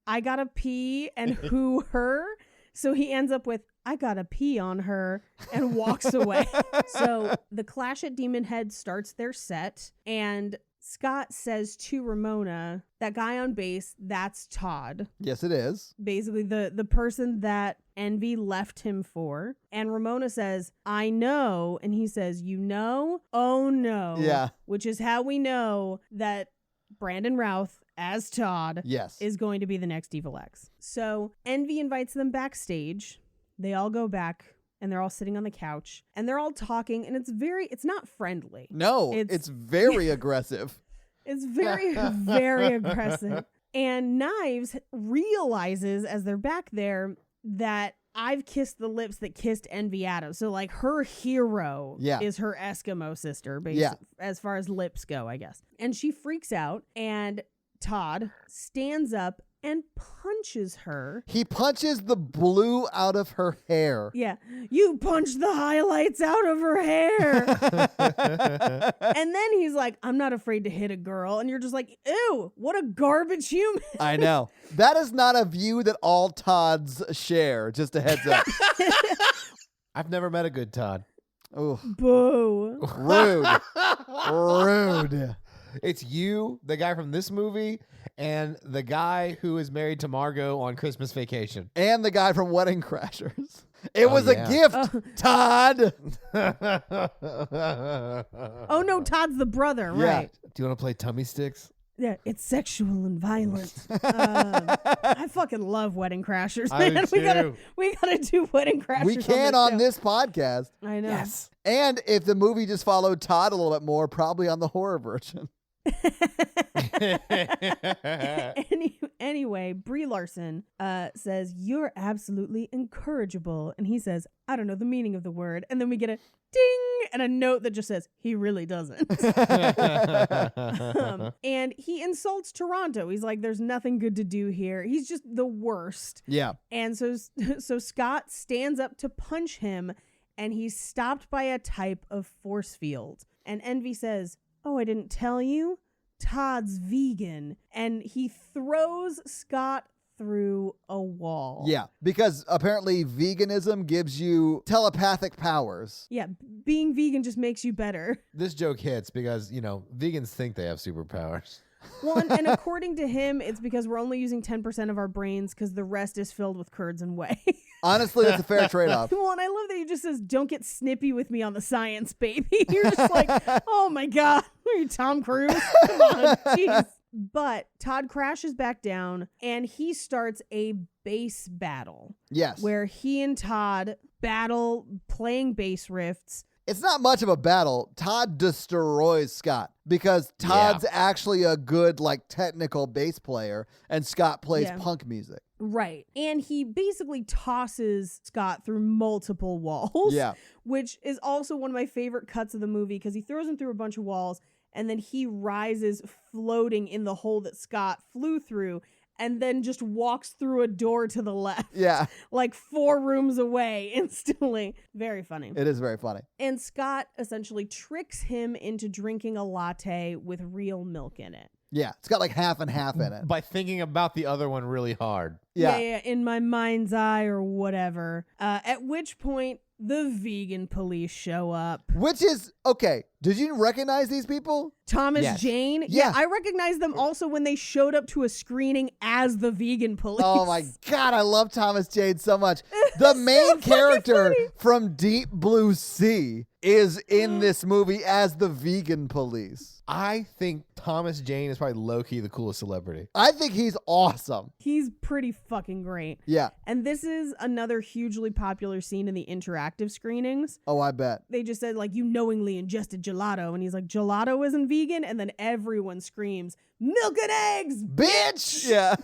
I gotta pee and who, her. So he ends up with, I gotta pee on her, and walks away. So the Clash at Demon Head starts their set, and Scott says to Ramona, that guy on bass, that's Todd. Yes, it is. Basically, the person that Envy left him for. And Ramona says, I know. And he says, you know? Oh, no. Yeah. Which is how we know that Brandon Routh, as Todd, Yes. is going to be the next Evil X. So Envy invites them backstage. They all go back and they're all sitting on the couch and they're all talking, and it's not friendly. No, it's very aggressive. It's very, very aggressive. And Knives realizes as they're back there that I've kissed the lips that kissed Envy Adams. So like her hero is her Eskimo sister, basically, as far as lips go, I guess. And she freaks out, and Todd stands up and punches her. He punches the blue out of her hair. Yeah. You punched the highlights out of her hair. And then he's like, I'm not afraid to hit a girl. And you're just like, ew, what a garbage human. I know. That is not a view that all Todds share. Just a heads up. I've never met a good Todd. Ooh. Boo. Rude. Rude. It's you, the guy from this movie, and the guy who is married to Margot on Christmas Vacation. And the guy from Wedding Crashers. It was yeah. a gift, Todd. Oh, no, Todd's the brother, Yeah. right? Do you want to play Tummy Sticks? Yeah, it's sexual and violent. I fucking love Wedding Crashers, I man. do We gotta do Wedding Crashers. We can on show. this podcast. I know. Yes. And if the movie just followed Todd a little bit more, probably on the horror version. Anyway, Brie Larson says, you're absolutely incorrigible. And he says, I don't know the meaning of the word. And then we get a ding and a note that just says, he really doesn't. And he insults Toronto. He's like, there's nothing good to do here. He's just the worst. Yeah. And so Scott stands up to punch him, and he's stopped by a type of force field. And Envy says, oh, I didn't tell you? Todd's vegan. And he throws Scott through a wall. Yeah, because apparently veganism gives you telepathic powers. Yeah, being vegan just makes you better. This joke hits because, vegans think they have superpowers. Well, and according to him, it's because we're only using 10% of our brains because the rest is filled with curds and whey. Honestly, that's a fair trade-off. Well, and I love that he just says, don't get snippy with me on the science, baby. You're just like, oh my God, are you Tom Cruise? Come on, jeez. But Todd crashes back down and he starts a bass battle. Yes. Where he and Todd battle playing bass riffs. It's not much of a battle. Todd destroys Scott because Todd's actually a good, technical bass player, and Scott plays punk music. Right. And he basically tosses Scott through multiple walls. Yeah. Which is also one of my favorite cuts of the movie because he throws him through a bunch of walls and then he rises floating in the hole that Scott flew through and then just walks through a door to the left. Yeah. 4 rooms away instantly. Very funny. It is very funny. And Scott essentially tricks him into drinking a latte with real milk in it. Yeah. It's got half and half in it. By thinking about the other one really hard. Yeah. Yeah, in my mind's eye or whatever. At which point, the vegan police show up. Which is, okay, Did you recognize these people? Thomas Yes. Jane. Yeah. I recognized them also when they showed up to a screening as the vegan police. Oh my God, I love Thomas Jane so much. The main character from Deep Blue Sea is in this movie as the vegan police. I think Thomas Jane is probably low-key the coolest celebrity. I think he's awesome. He's pretty fucking great. Yeah. And this is another hugely popular scene in the interactive screenings. Oh, I bet. They just said, like, you knowingly ingested gelato. And he's like, gelato isn't vegan? And then everyone screams, milk and eggs, Bitch! Yeah.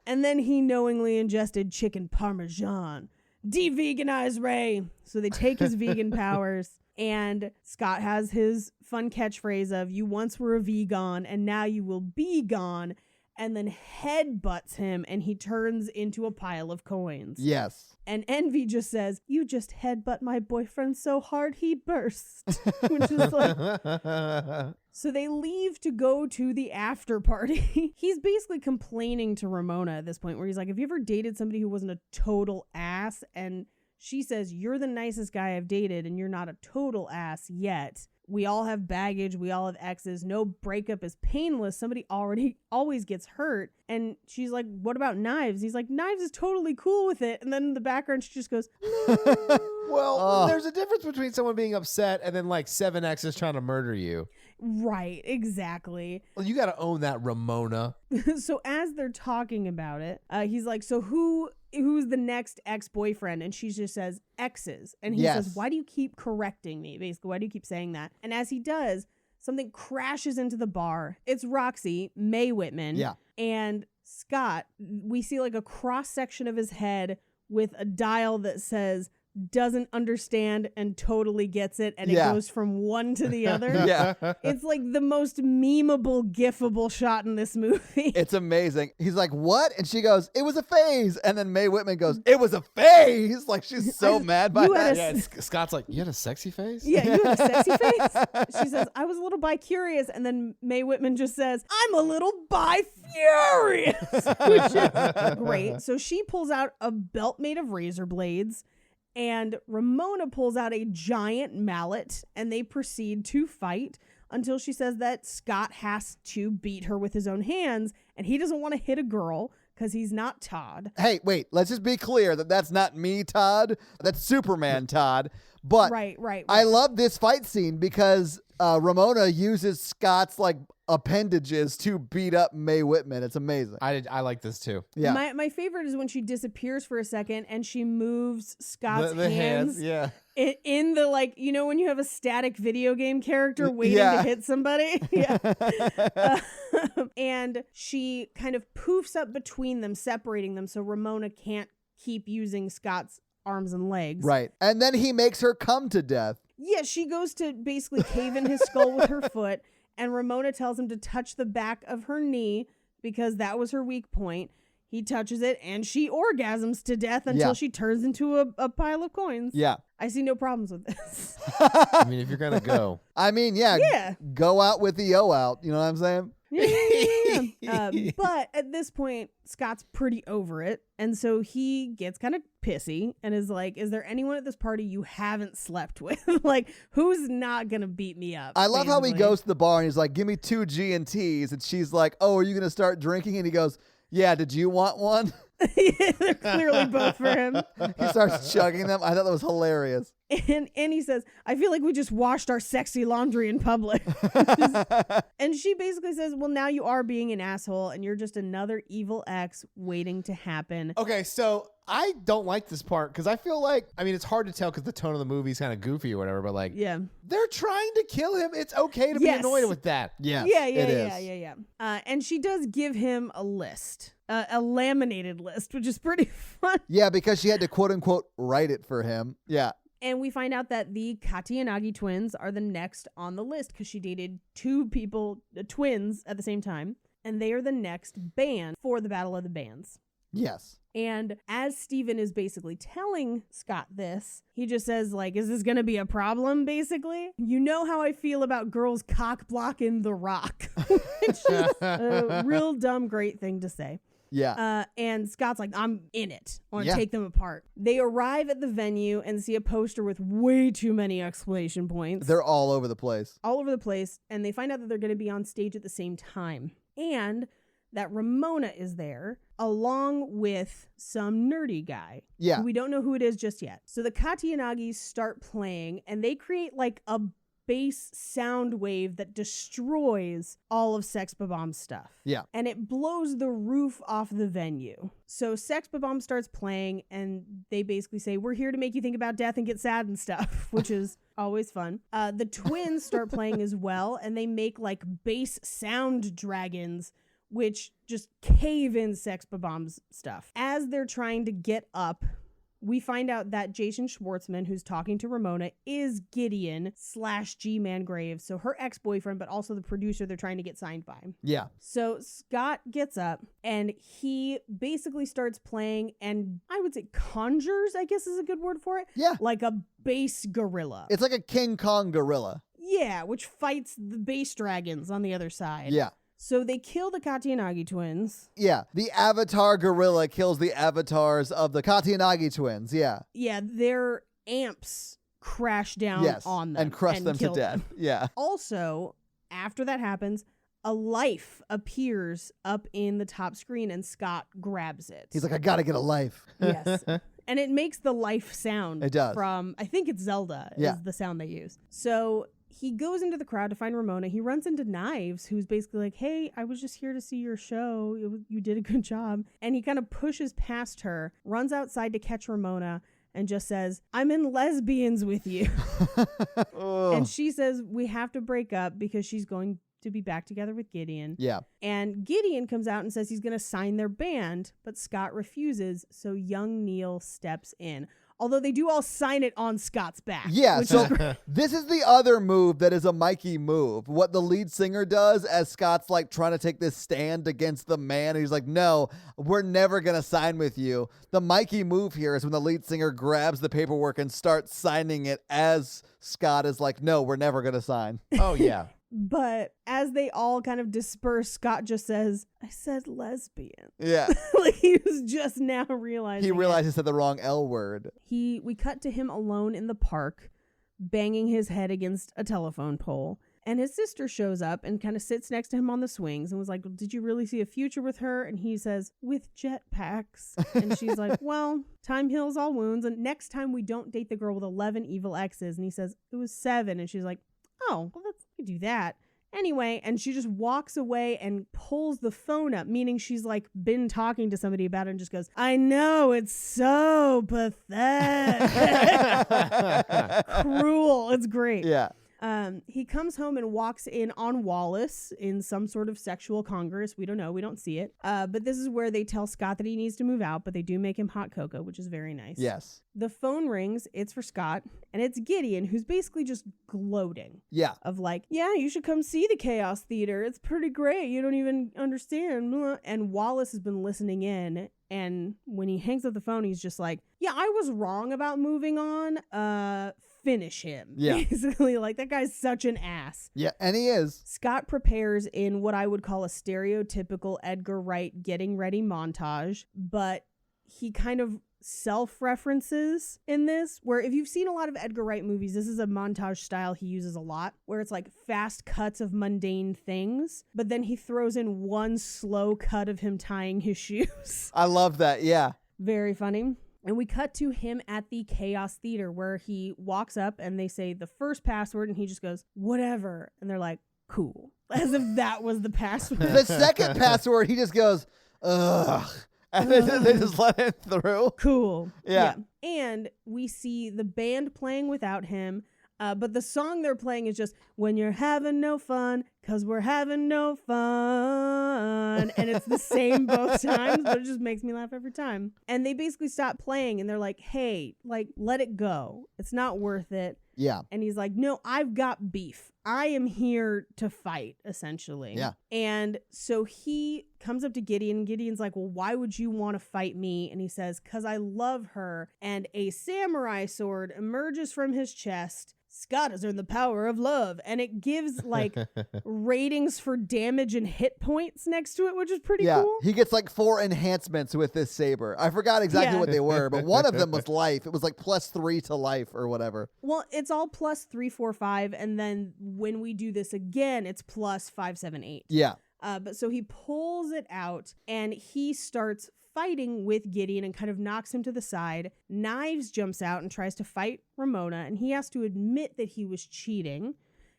And then he knowingly ingested chicken parmesan. De-veganize Ray. So they take his vegan powers, and Scott has his fun catchphrase of, you once were a vegan and now you will be gone, and then headbutts him and he turns into a pile of coins. Yes. And Envy just says, you just headbutt my boyfriend so hard he burst. Which is like... So they leave to go to the after party. He's basically complaining to Ramona at this point, where he's like, have you ever dated somebody who wasn't a total ass? And she says, you're the nicest guy I've dated and you're not a total ass yet. We all have baggage. We all have exes. No breakup is painless. Somebody always gets hurt. And she's like, what about Knives? He's like, Knives is totally cool with it. And then in the background, she just goes, Well, there's a difference between someone being upset and then like 7 exes trying to murder you. right, exactly. Well, you got to own that, Ramona. So as they're talking about it, he's like, so who's the next ex-boyfriend? And she just says exes. And he says, why do you keep correcting me? Basically, why do you keep saying that? And as he does, something crashes into the bar. It's Roxy, Mae Whitman. Yeah. And Scott, we see like a cross section of his head with a dial that says doesn't understand and totally gets it, and it goes from one to the other. Yeah. It's like the most memeable, gifable shot in this movie. It's amazing. He's like, what? And she goes, it was a phase. And then Mae Whitman goes, it was a phase. Like, she's so mad by you had that. a Yeah, Scott's like, you had a sexy face? Yeah, you have a sexy face. She says, I was a little bi-curious. And then Mae Whitman just says, I'm a little bi-furious, which is great. So she pulls out a belt made of razor blades, and Ramona pulls out a giant mallet, and they proceed to fight until she says that Scott has to beat her with his own hands, and he doesn't want to hit a girl because he's not Todd. Hey, wait, let's just be clear that that's not me, Todd. That's Superman, Todd. But Right. I love this fight scene because Ramona uses Scott's like appendages to beat up Mae Whitman. It's amazing. I like this too. Yeah. My favorite is when she disappears for a second and she moves Scott's The hands yeah. in the, like, you know, when you have a static video game character waiting to hit somebody. Yeah. And she kind of poofs up between them, separating them so Ramona can't keep using Scott's arms and legs. Right. And then he makes her come to death. Yeah, she goes to basically cave in his skull with her foot, and Ramona tells him to touch the back of her knee because that was her weak point. He touches it, and she orgasms to death until she turns into a pile of coins. Yeah. I see no problems with this. I mean, if you're going to go. I mean, yeah. Go out with the O out. You know what I'm saying? Yeah. But at this point, Scott's pretty over it. And so he gets kind of pissy and is like, is there anyone at this party you haven't slept with? Like, who's not going to beat me up? I love how he basically? goes to the bar and he's like, give me 2 G&Ts. And she's like, oh, are you going to start drinking? And he goes, yeah, did you want one? They're clearly both for him. He starts chugging them. I thought that was hilarious. And he says, I feel like we just washed our sexy laundry in public. And she basically says, well, now you are being an asshole and you're just another evil ex waiting to happen. Okay, so I don't like this part because I feel like, I mean, it's hard to tell because the tone of the movie is kind of goofy or whatever, but like, Yeah. they're trying to kill him. It's okay to be annoyed with that. Yes, Yeah. it is. And she does give him a list, a laminated list, which is pretty fun. Yeah, because she had to quote unquote write it for him. Yeah. And we find out that the Katiyanagi twins are the next on the list because she dated 2 people, twins at the same time. And they are the next band for the Battle of the Bands. Yes. And as Steven is basically telling Scott this, he just says, like, is this going to be a problem, basically? You know how I feel about girls cock blocking The Rock. Which is a real dumb, great thing to say. Yeah. And Scott's like, I'm in it. I want to Yeah. take them apart. They arrive at the venue and see a poster with way too many exclamation points. They're all over the place. all over the place, and they find out that they're going to be on stage at the same time. And that Ramona is there, along with some nerdy guy. Yeah. We don't know who it is just yet. So the Katayanagis start playing, and they create like a bass sound wave that destroys all of Sex Bob-omb's stuff. Yeah. And it blows the roof off the venue. So Sex Bob-omb starts playing, and they basically say, we're here to make you think about death and get sad and stuff, which is always fun. The twins start playing as well, and they make like bass sound dragons, which just cave in Sex Bob-omb's stuff. As they're trying to get up, we find out that Jason Schwartzman, who's talking to Ramona, is Gideon / G-Man Graves, so her ex-boyfriend, but also the producer they're trying to get signed by. Yeah. So Scott gets up, and he basically starts playing, and I would say conjures, I guess is a good word for it. Yeah. Like a bass gorilla. It's like a King Kong gorilla. Yeah, which fights the bass dragons on the other side. Yeah. So they kill the Katayanagi twins. Yeah. The Avatar gorilla kills the avatars of the Katayanagi twins. Yeah. Yeah, their amps crash down Yes. on them. And crush them to kill death. Yeah. Also, after that happens, a life appears up in the top screen, and Scott grabs it. He's like, I gotta get a life. Yes. And it makes the life sound. It does. From, I think it's Zelda, Yeah. is the sound they use. So he goes into the crowd to find Ramona. He runs into Knives, who's basically like, hey, I was just here to see your show. You did a good job. And he kind of pushes past her, runs outside to catch Ramona, and just says, I'm in Lesbians with you. And she says, we have to break up because she's going to be back together with Gideon. Yeah. And Gideon comes out and says he's going to sign their band, but Scott refuses, so young Neil steps in. Although they do all sign it on Scott's back. Yeah, which so is great. this is the other move that is a Mikey move. What the lead singer does as Scott's like trying to take this stand against the man. And he's like, no, we're never going to sign with you. The Mikey move here is when the lead singer grabs the paperwork and starts signing it as Scott is like, no, we're never going to sign. Oh, yeah. But as they all kind of disperse, Scott just says, I said lesbian. Yeah. Like he was just now realizing He realized it. he said the wrong L word. We cut to him alone in the park, banging his head against a telephone pole. And his sister shows up and kind of sits next to him on the swings and was like, did you really see a future with her? And he says, with jetpacks. And she's like, well, time heals all wounds. And next time we don't date the girl with 11 evil exes. And he says, it was 7. And she's like, oh, well, we could do that. Anyway, and she just walks away and pulls the phone up, meaning she's like been talking to somebody about it and just goes, I know, it's so pathetic. Cruel. It's great. Yeah. He comes home and walks in on Wallace in some sort of sexual congress. We don't know. We don't see it. But this is where they tell Scott that he needs to move out, but they do make him hot cocoa, which is very nice. Yes. The phone rings. It's for Scott. And it's Gideon, who's basically just gloating. Yeah. Of like, yeah, you should come see the Chaos Theater. It's pretty great. You don't even understand. And Wallace has been listening in. And when he hangs up the phone, he's just like, yeah, I was wrong about moving on. Finish him. Yeah. Basically, like, that guy's such an ass. Yeah. And he is. Scott prepares in what I would call a stereotypical Edgar Wright getting ready montage, but he kind of self-references in this, where if you've seen a lot of Edgar Wright movies, this is a montage style he uses a lot, where it's like fast cuts of mundane things, but then he throws in one slow cut of him tying his shoes. I love that. Yeah. Very funny. And we cut to him at the Chaos Theater, where he walks up and they say the first password and he just goes, whatever. And they're like, cool. As if that was the password. The second password, he just goes, ugh. And they just let it through. Cool. Yeah. And we see the band playing without him. But the song they're playing is just, when you're having no fun, because we're having no fun. And it's the same both times, but it just makes me laugh every time. And they basically stop playing and they're like, hey, like, let it go. It's not worth it. Yeah. And he's like, no, I've got beef. I am here to fight, essentially. Yeah. And so he comes up to Gideon, and Gideon's like, well, why would you want to fight me? And he says, because I love her. And a samurai sword emerges from his chest, Scott has earned the power of love. And it gives like ratings for damage and hit points next to it, which is pretty cool. He gets like 4 enhancements with this saber. I forgot exactly what they were, but one of them was life. It was like +3 to life or whatever. Well, it's all +3, 4, 5. And then when we do this again, it's +5, 7, 8. Yeah. But so he pulls it out and he starts fighting with Gideon and kind of knocks him to the side. Knives jumps out and tries to fight Ramona, and he has to admit that he was cheating.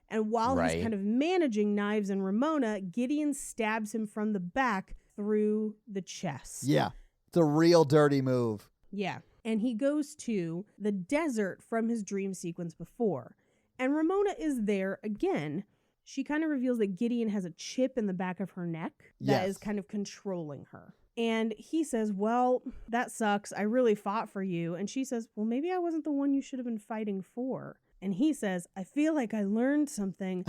And while he's kind of managing Knives and Ramona, Gideon stabs him from the back through the chest. Yeah. It's a real dirty move. Yeah. And he goes to the desert from his dream sequence before. And Ramona is there again. She kind of reveals that Gideon has a chip in the back of her neck that is kind of controlling her. And he says, well, that sucks. I really fought for you. And she says, well, maybe I wasn't the one you should have been fighting for. And he says, I feel like I learned something,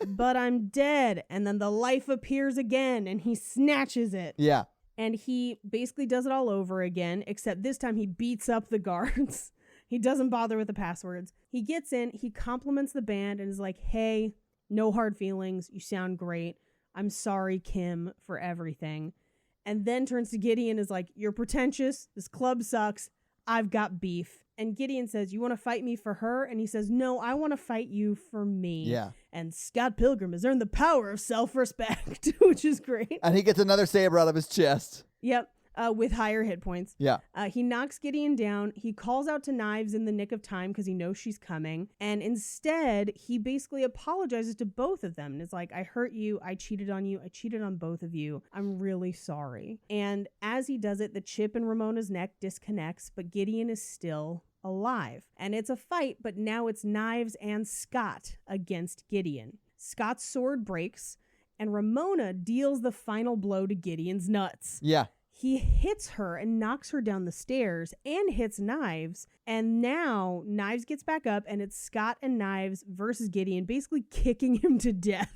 but I'm dead. And then the life appears again and he snatches it. Yeah. And he basically does it all over again, except this time he beats up the guards. He doesn't bother with the passwords. He gets in, he compliments the band and is like, hey, no hard feelings. You sound great. I'm sorry, Kim, for everything. And then turns to Gideon and is like, you're pretentious. This club sucks. I've got beef. And Gideon says, you want to fight me for her? And he says, no, I want to fight you for me. Yeah. And Scott Pilgrim has earned the power of self-respect, which is great. And he gets another saber out of his chest. Yep. With higher hit points. Yeah. He knocks Gideon down. He calls out to Knives in the nick of time because he knows she's coming. And instead, he basically apologizes to both of them. And is like, I hurt you. I cheated on you. I cheated on both of you. I'm really sorry. And as he does it, the chip in Ramona's neck disconnects, but Gideon is still alive. And it's a fight, but now it's Knives and Scott against Gideon. Scott's sword breaks, and Ramona deals the final blow to Gideon's nuts. Yeah. He hits her and knocks her down the stairs and hits Knives. And now Knives gets back up and it's Scott and Knives versus Gideon, basically kicking him to death.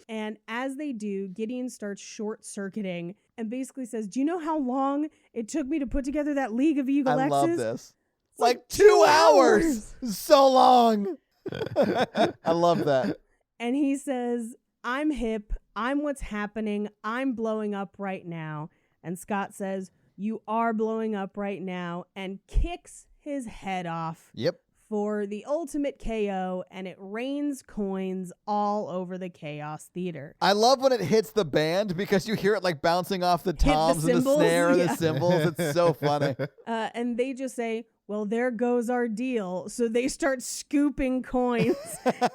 And as they do, Gideon starts short-circuiting and basically says, do you know how long it took me to put together that League of Eagle X's? I love this. It's like 2 hours. So long. I love that. And he says, I'm hip. I'm what's happening. I'm blowing up right now. And Scott says, you are blowing up right now, and kicks his head off. Yep. For the ultimate KO, and it rains coins all over the Chaos Theater. I love when it hits the band because you hear it like bouncing off the toms and the snare and the cymbals. It's so funny. And they just say, well, there goes our deal. So they start scooping coins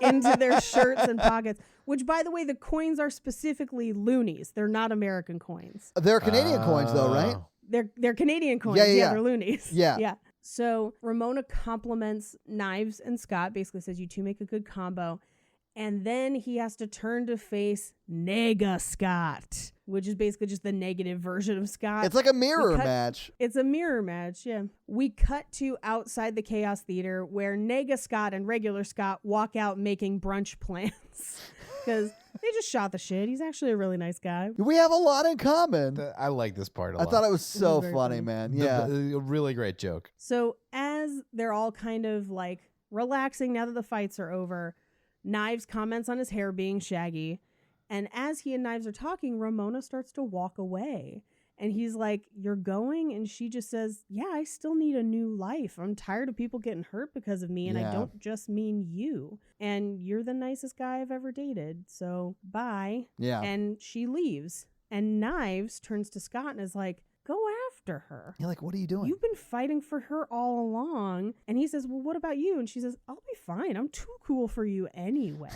into their shirts and pockets. Which, by the way, the coins are specifically loonies. They're not American coins. They're Canadian coins, though, right? They're Canadian coins. Yeah. They're loonies. Yeah. So Ramona compliments Knives and Scott, basically says you two make a good combo. And then he has to turn to face Nega Scott, which is basically just the negative version of Scott. It's like a mirror match. It's a mirror match, yeah. We cut to outside the Chaos Theater where Nega Scott and regular Scott walk out making brunch plans. Because they just shot the shit. He's actually a really nice guy. We have a lot in common. I like this part a lot. I thought it was so very funny, funny. man. Yeah. A really great joke. So as they're all kind of like relaxing now that the fights are over, Knives comments on his hair being shaggy. And as he and Knives are talking, Ramona starts to walk away. And he's like, you're going? And she just says, yeah, I still need a new life. I'm tired of people getting hurt because of me. And I don't just mean you. And you're the nicest guy I've ever dated. So bye. Yeah. And she leaves. And Knives turns to Scott and is like, go after her. You're like, what are you doing? You've been fighting for her all along. And he says, well, what about you? And she says, I'll be fine. I'm too cool for you anyway.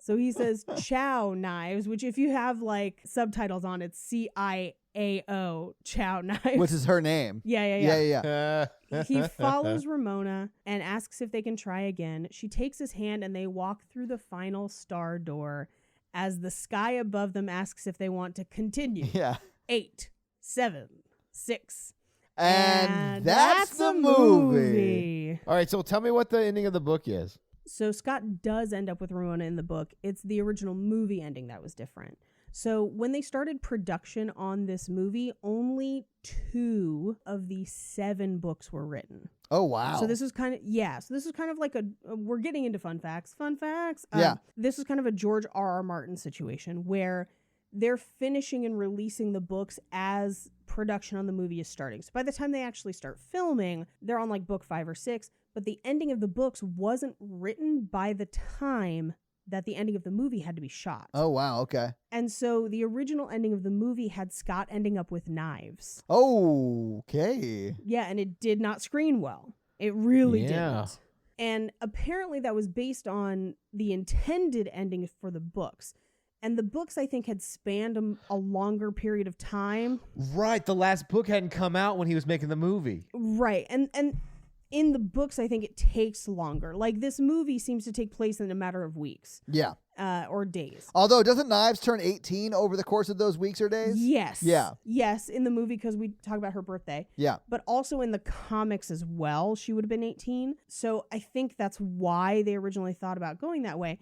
So he says, ciao, Knives, which if you have like subtitles on, it's CIAO, ciao, Knives. Which is her name. Yeah. He follows Ramona and asks if they can try again. She takes his hand and they walk through the final star door as the sky above them asks if they want to continue. Yeah. 8, 7, 6. And that's the movie. All right, so tell me what the ending of the book is. So Scott does end up with Ramona in the book. It's the original movie ending that was different. So when they started production on this movie, only 2 of the 7 books were written. Oh, wow. So this was kind of like we're getting into fun facts. Yeah. This was kind of a George R.R. Martin situation where they're finishing and releasing the books as production on the movie is starting. So by the time they actually start filming, they're on like book 5 or 6, but the ending of the books wasn't written by the time that the ending of the movie had to be shot. Oh, wow. Okay. And so the original ending of the movie had Scott ending up with knives. Okay. Yeah, and it did not screen well. It really Yeah. didn't. And apparently that was based on the intended ending for the books. And the books, I think, had spanned a longer period of time. Right. The last book hadn't come out when he was making the movie. Right. And in the books, I think it takes longer. Like, this movie seems to take place in a matter of weeks. Yeah. Or days. Although, doesn't Knives turn 18 over the course of those weeks or days? Yes. Yeah. Yes, in the movie, because we talk about her birthday. Yeah. But also in the comics as well, she would have been 18. So I think that's why they originally thought about going that way.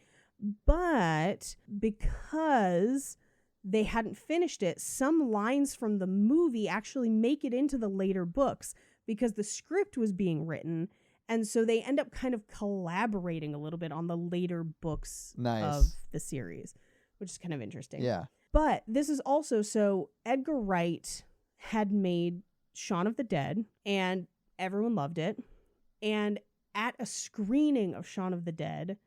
But because they hadn't finished it, some lines from the movie actually make it into the later books because the script was being written. And so they end up kind of collaborating a little bit on the later books of the series, which is kind of interesting. Yeah. But this is also, so Edgar Wright had made Shaun of the Dead and everyone loved it. And at a screening of Shaun of the Dead,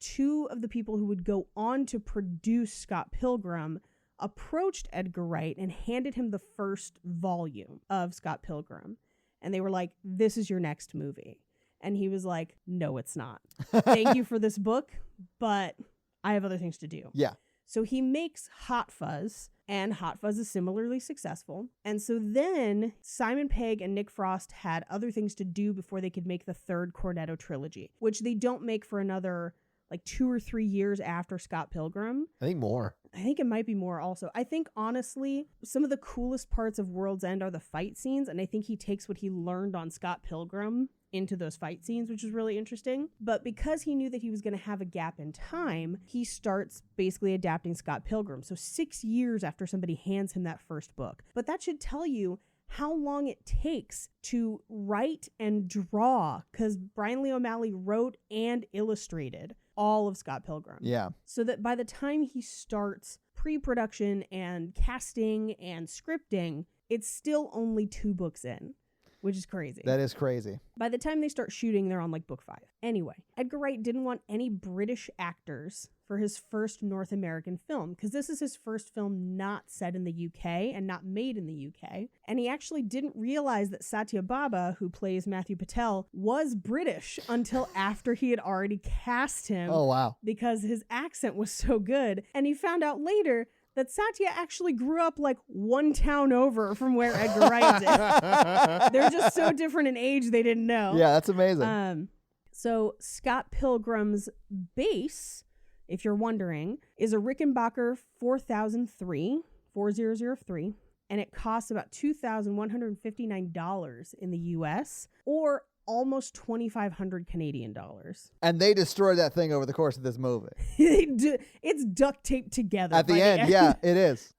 2 of the people who would go on to produce Scott Pilgrim approached Edgar Wright and handed him the first volume of Scott Pilgrim. And they were like, this is your next movie. And he was like, no, it's not. Thank you for this book, but I have other things to do. Yeah. So he makes Hot Fuzz, and Hot Fuzz is similarly successful. And so then Simon Pegg and Nick Frost had other things to do before they could make the 3rd Cornetto trilogy, which they don't make for another like 2 or 3 years after Scott Pilgrim. I think more. I think it might be more also. I think, honestly, some of the coolest parts of World's End are the fight scenes, and I think he takes what he learned on Scott Pilgrim into those fight scenes, which is really interesting. But because he knew that he was going to have a gap in time, he starts basically adapting Scott Pilgrim. So 6 years after somebody hands him that first book. But that should tell you how long it takes to write and draw, because Brian Lee O'Malley wrote and illustrated all of Scott Pilgrim. Yeah. So that by the time he starts pre-production and casting and scripting, it's still only 2 books in, which is crazy. That is crazy. By the time they start shooting, they're on like book 5. Anyway, Edgar Wright didn't want any British actors for his first North American film, because this is his first film not set in the UK and not made in the UK. And he actually didn't realize that Satya Baba, who plays Matthew Patel, was British until after he had already cast him. Oh, wow. Because his accent was so good. And he found out later that Satya actually grew up like 1 town over from where Edgar Wright did. They're just so different in age, they didn't know. Yeah, that's amazing. So Scott Pilgrim's base, if you're wondering, is a Rickenbacker 4003, and it costs about $2,159 in the US, or almost 2,500 Canadian dollars. And they destroyed that thing over the course of this movie. It's duct taped together. At the end, yeah, it is.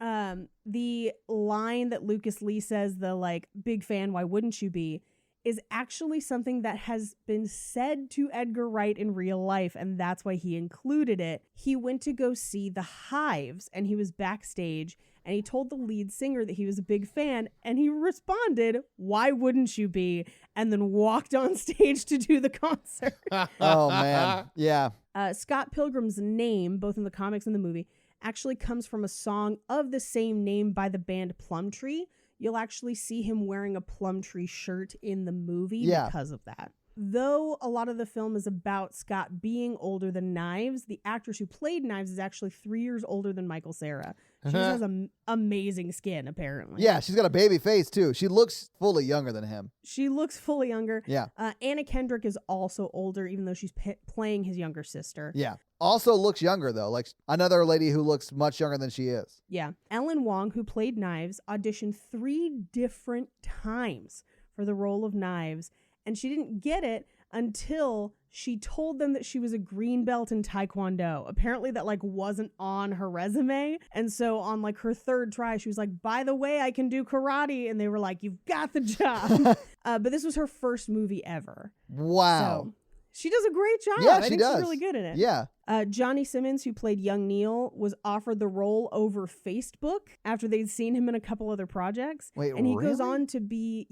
The line that Lucas Lee says, the like, big fan, why wouldn't you be, is actually something that has been said to Edgar Wright in real life, and that's why he included it. He went to go see The Hives, and he was backstage, and he told the lead singer that he was a big fan, and he responded, why wouldn't you be? And then walked on stage to do the concert. Oh, man. Yeah. Scott Pilgrim's name, both in the comics and the movie, actually comes from a song of the same name by the band Plumtree. You'll actually see him wearing a Plumtree shirt in the movie because of that. Though a lot of the film is about Scott being older than Knives, the actress who played Knives is actually 3 years older than Michael Cera. She has amazing skin, apparently. Yeah, she's got a baby face, too. She looks fully younger than him. She looks fully younger. Yeah. Anna Kendrick is also older, even though she's playing his younger sister. Yeah. Also looks younger, though. Like another lady who looks much younger than she is. Yeah. Ellen Wong, who played Knives, auditioned 3 different times for the role of Knives, and she didn't get it until she told them that she was a green belt in Taekwondo. Apparently that like wasn't on her resume. And so on like her third try, she was like, by the way, I can do karate. And they were like, you've got the job. But this was her first movie ever. Wow. So she does a great job. Yeah, I think does. she's really good in it. Yeah. Johnny Simmons, who played young Neil, was offered the role over Facebook after they'd seen him in a couple other projects. Wait, and he goes really? on to be,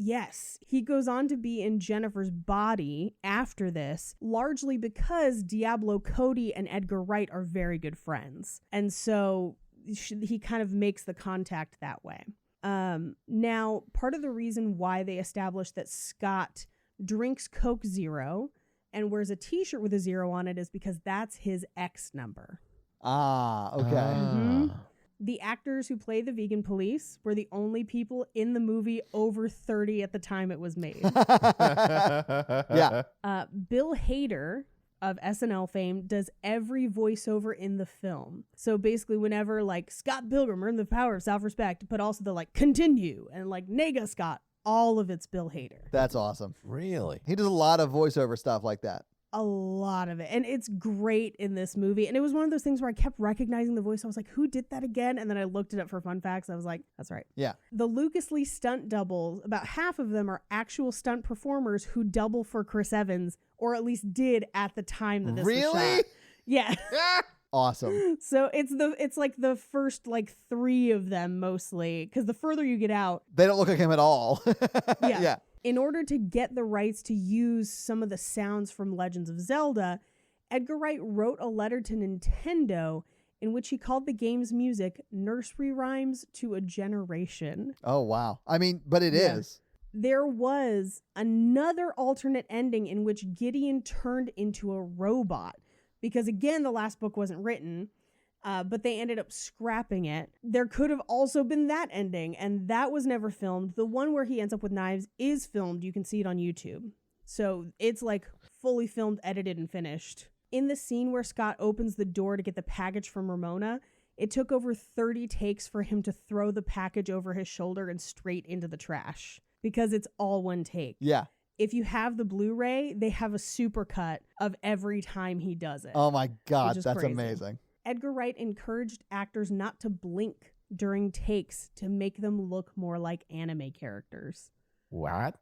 he goes on to be in Jennifer's Body after this, largely because Diablo Cody and Edgar Wright are very good friends. And so he kind of makes the contact that way. Now, part of the reason why they established that Scott drinks Coke Zero and wears a t-shirt with a 0 on it is because that's his X number. Ah, okay. Mm-hmm. The actors who play the vegan police were the only people in the movie over 30 at the time it was made. Yeah. Bill Hader of SNL fame does every voiceover in the film. So basically whenever like Scott Pilgrim earned the power of self-respect, but also the like continue and like Nega Scott, all of it's Bill Hader. That's awesome. Really? He does a lot of voiceover stuff like that. A lot of it. And it's great in this movie. And it was one of those things where I kept recognizing the voice. I was like, who did that again? And then I looked it up for fun facts. I was like, that's right. Yeah. The Lucas Lee stunt doubles, about half of them are actual stunt performers who double for Chris Evans, or at least did at the time that this was shot. Yeah. Awesome. So it's like the first like 3 of them mostly, because the further you get out, They don't look like him at all. yeah. Yeah. In order to get the rights to use some of the sounds from Legends of Zelda, Edgar Wright wrote a letter to Nintendo in which he called the game's music nursery rhymes to a generation. Oh, wow. I mean, but it Yeah. is. There was another alternate ending in which Gideon turned into a robot. Because again, the last book wasn't written, but they ended up scrapping it. There could have also been that ending, and that was never filmed. The one where he ends up with knives is filmed. You can see it on YouTube. So it's like fully filmed, edited, and finished. In the scene where Scott opens the door to get the package from Ramona, it took over 30 takes for him to throw the package over his shoulder and straight into the trash, because it's all one take. Yeah. If you have the Blu-ray, they have a supercut of every time he does it. Oh, my God. Which is That's crazy. amazing. Edgar Wright encouraged actors not to blink during takes to make them look more like anime characters. What?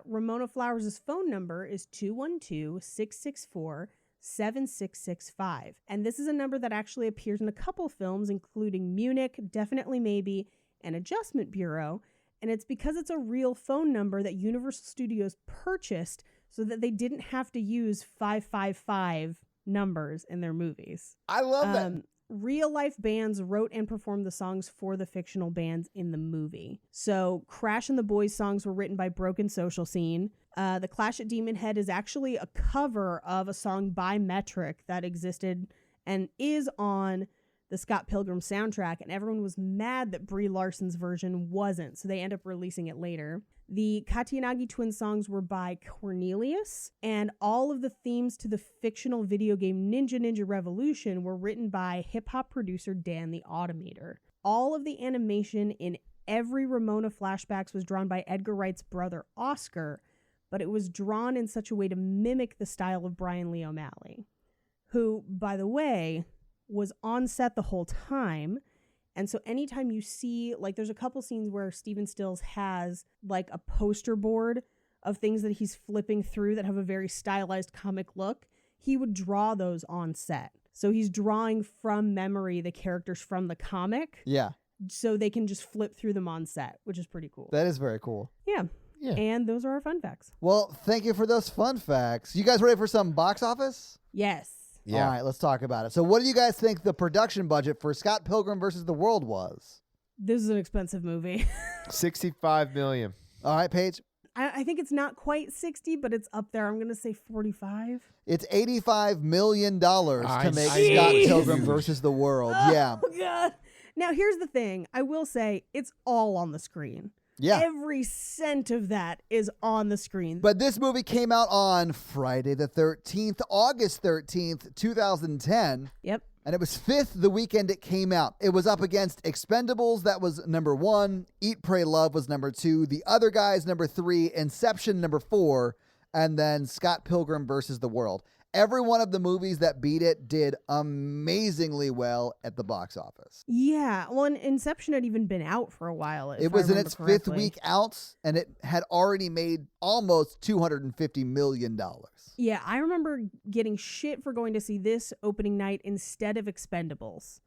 Ramona Flowers' phone number is 212-664-7665. And this is a number that actually appears in a couple films, including Munich, Definitely Maybe, and Adjustment Bureau. And it's because it's a real phone number that Universal Studios purchased so that they didn't have to use 555 numbers in their movies. I love that. Real life bands wrote and performed the songs for the fictional bands in the movie. So Crash and the Boys songs were written by Broken Social Scene. The Clash at Demon Head is actually a cover of a song by Metric that existed and is on the Scott Pilgrim soundtrack, and everyone was mad that Brie Larson's version wasn't, so they end up releasing it later. The Katayanagi twin songs were by Cornelius, and all of the themes to the fictional video game Ninja Revolution were written by hip-hop producer Dan the Automator. All of the animation in every Ramona flashbacks was drawn by Edgar Wright's brother Oscar, but it was drawn in such a way to mimic the style of Brian Lee O'Malley, who, by the way, was on set the whole time. And so anytime you see, like, there's a couple scenes where Steven Stills has like a poster board of things that he's flipping through that have a very stylized comic look. He would draw those on set. So he's drawing from memory the characters from the comic. Yeah. So they can just flip through them on set, which is pretty cool. That is very cool. Yeah. Yeah. And those are our fun facts. Well, thank you for those fun facts. You guys ready for some box office? Yes. Yeah. All right, let's talk about it. So what do you guys think the production budget for Scott Pilgrim versus the World was? This is an expensive movie. 65 million. All right, Paige. I think it's not quite 60, but it's up there. I'm going to say 45. It's $85 million to make Jeez. Scott Pilgrim versus the World. Yeah. Oh, God. Now, here's the thing. I will say it's all on the screen. Yeah. Every cent of that is on the screen. But this movie came out on Friday the 13th, August 13th, 2010. Yep. And it was fifth the weekend it came out. It was up against Expendables, that was number 1. Eat, Pray, Love was number 2. The Other Guys, number 3. Inception, number 4. and then Scott Pilgrim versus the World. Every one of the movies that beat it did amazingly well at the box office. Yeah. Well, and Inception had even been out for a while. It was in its fifth week out, and it had already made almost $250 million. Yeah, I remember getting shit for going to see this opening night instead of Expendables.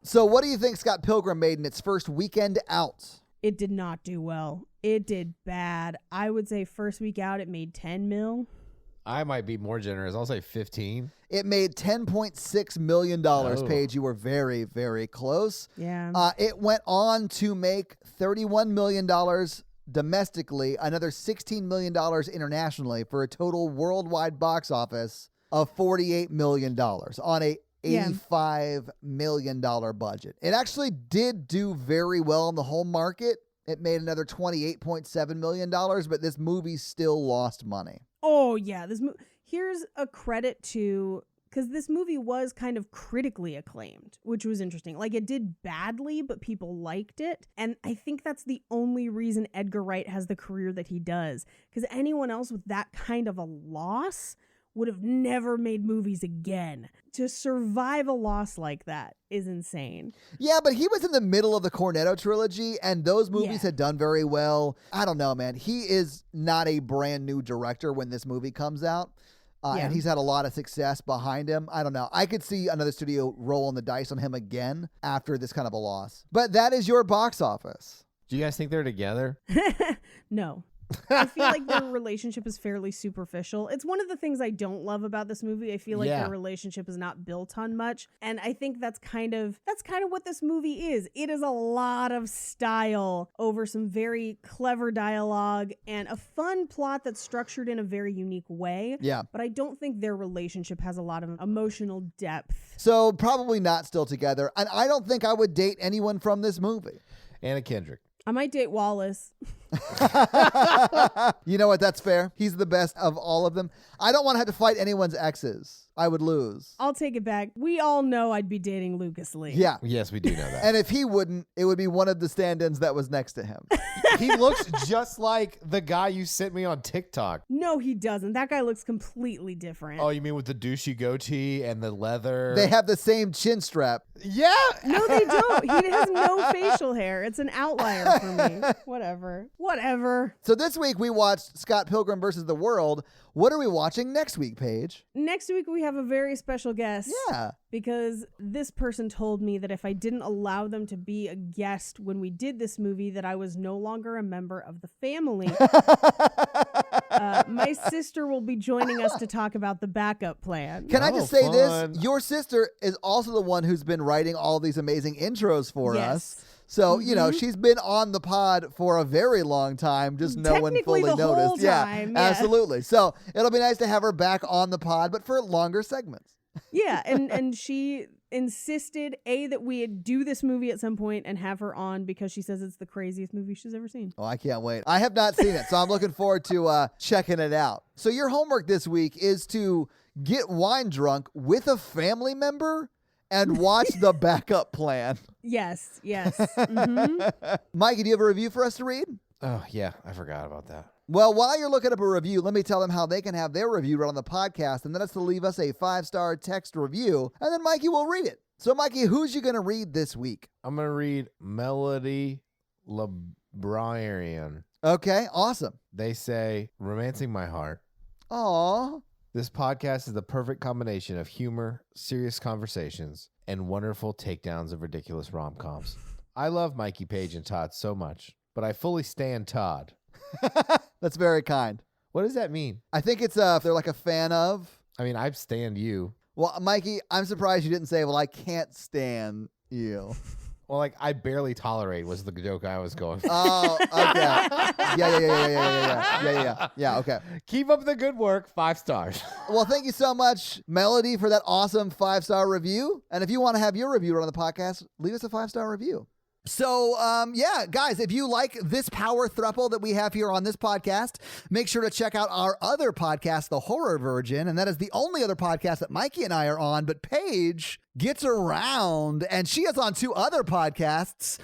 So what do you think Scott Pilgrim made in its first weekend out? It did not do well. It did bad. I would say first week out, it made 10 mil. I might be more generous. I'll say 15. It made $10.6 million, Paige. You were very, very close. Yeah. It went on to make $31 million domestically, another $16 million internationally, for a total worldwide box office of $48 million on a $85 million budget. It actually did do very well in the home market. It made another $28.7 million, but this movie still lost money. Oh, yeah. Here's a credit to, because this movie was kind of critically acclaimed, which was interesting. Like, it did badly, but people liked it. And I think that's the only reason Edgar Wright has the career that he does. Because anyone else with that kind of a loss would have never made movies again. To survive a loss like that is insane. Yeah, but he was in the middle of the Cornetto trilogy, and those movies had done very well. I don't know, man. He is not a brand new director when this movie comes out. And he's had a lot of success behind him. I don't know. I could see another studio rolling the dice on him again after this kind of a loss. But that is your box office. Do you guys think they're together? No. I feel like their relationship is fairly superficial. It's one of the things I don't love about this movie. I feel like their relationship is not built on much. And I think that's kind of what this movie is. It is a lot of style over some very clever dialogue and a fun plot that's structured in a very unique way. Yeah. But I don't think their relationship has a lot of emotional depth. So probably not still together. And I don't think I would date anyone from this movie. Anna Kendrick. I might date Wallace. You know what? That's fair. He's the best of all of them. I don't want to have to fight anyone's exes. I would lose. I'll take it back. We all know I'd be dating Lucas Lee. Yeah. Yes, we do know that. And if he wouldn't, it would be one of the stand-ins that was next to him. He looks just like the guy you sent me on TikTok. No, he doesn't. That guy looks completely different. Oh, you mean with the douchey goatee and the leather? They have the same chin strap. Yeah. No, they don't. He has no facial hair. It's an outlier for me. Whatever. So this week we watched Scott Pilgrim versus the World. What are we watching next week, Paige? Next week we have a very special guest. Yeah. Because this person told me that if I didn't allow them to be a guest when we did this movie, that I was no longer a member of the family. My sister will be joining us to talk about the backup plan. Can I just say fun. this? Your sister is also the one who's been writing all these amazing intros for us. So, you know, she's been on the pod for a very long time, just no one fully the noticed. Whole time, yeah, absolutely. So it'll be nice to have her back on the pod, but for longer segments. Yeah, and she insisted, that we do this movie at some point and have her on because she says it's the craziest movie she's ever seen. Oh, I can't wait. I have not seen it, so I'm looking forward to checking it out. So your homework this week is to get wine drunk with a family member and watch The Backup Plan. Yes. Mm-hmm. Mikey, do you have a review for us to read? Oh, yeah. I forgot about that. Well, while you're looking up a review, let me tell them how they can have their review read on the podcast, and then it's to leave us a 5-star text review, and then Mikey will read it. So, Mikey, who's you going to read this week? I'm going to read Melody LeBrian. Okay, awesome. They say, romancing my heart. Aw. This podcast is the perfect combination of humor, serious conversations, and wonderful takedowns of ridiculous rom-coms. I love Mikey, Paige, and Todd so much, but I fully stand Todd. That's very kind. What does that mean? I think it's they're like a fan of. I mean, I stand you. Well, Mikey, I'm surprised you didn't say, well, I can't stand you. Well, like, I barely tolerate was the joke I was going for. Oh, okay. Yeah, okay. Keep up the good work. 5 stars. Well, thank you so much, Melody, for that awesome 5-star review. And if you want to have your review on the podcast, leave us a 5-star review. So, yeah, guys, if you like this power throuple that we have here on this podcast, make sure to check out our other podcast, The Horror Virgin. And that is the only other podcast that Mikey and I are on. But Paige gets around, and she is on 2 other podcasts,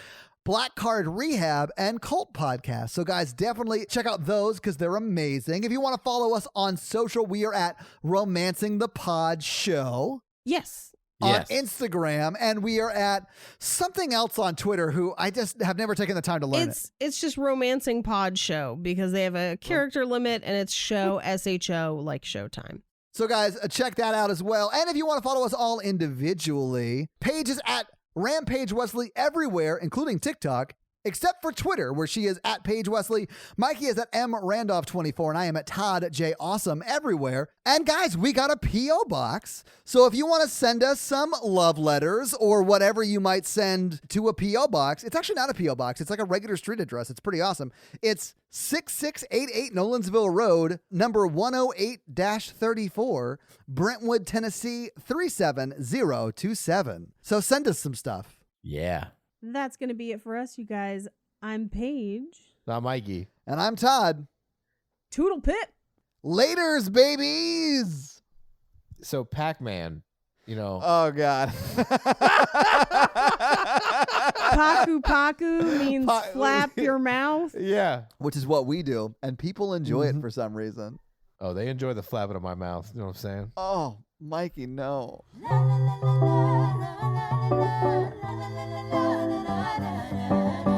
Black Card Rehab, and Cult Podcast. So guys, definitely check out those because they're amazing. If you want to follow us on social, we are at Romancing the Pod Show Yes. on Instagram, and we are at something else on Twitter who I just have never taken the time to learn It's just Romancing Pod Show because they have a character limit and it's show SHO like Showtime. So guys, check that out as well. And if you want to follow us all individually, Paige is at Rampage Wesley everywhere, including TikTok, except for Twitter, where she is at Paige Wesley. Mikey is at mrandolph24, and I am at Todd J. Awesome everywhere. And guys, we got a P.O. box. So if you want to send us some love letters or whatever you might send to a P.O. box, it's actually not a P.O. box. It's like a regular street address. It's pretty awesome. It's 6688 Nolensville Road, number 108-34, Brentwood, Tennessee 37027. So send us some stuff. Yeah. That's going to be it for us, you guys. I'm Paige. Not Mikey. And I'm Todd. Toodle pip. Laters, babies. So Pac-Man, you know. Oh, God. Paku paku means flap your mouth. Yeah. Which is what we do. And people enjoy it for some reason. Oh, they enjoy the flapping of my mouth. You know what I'm saying? Oh, Mikey, no. La la la la la la la la la la la.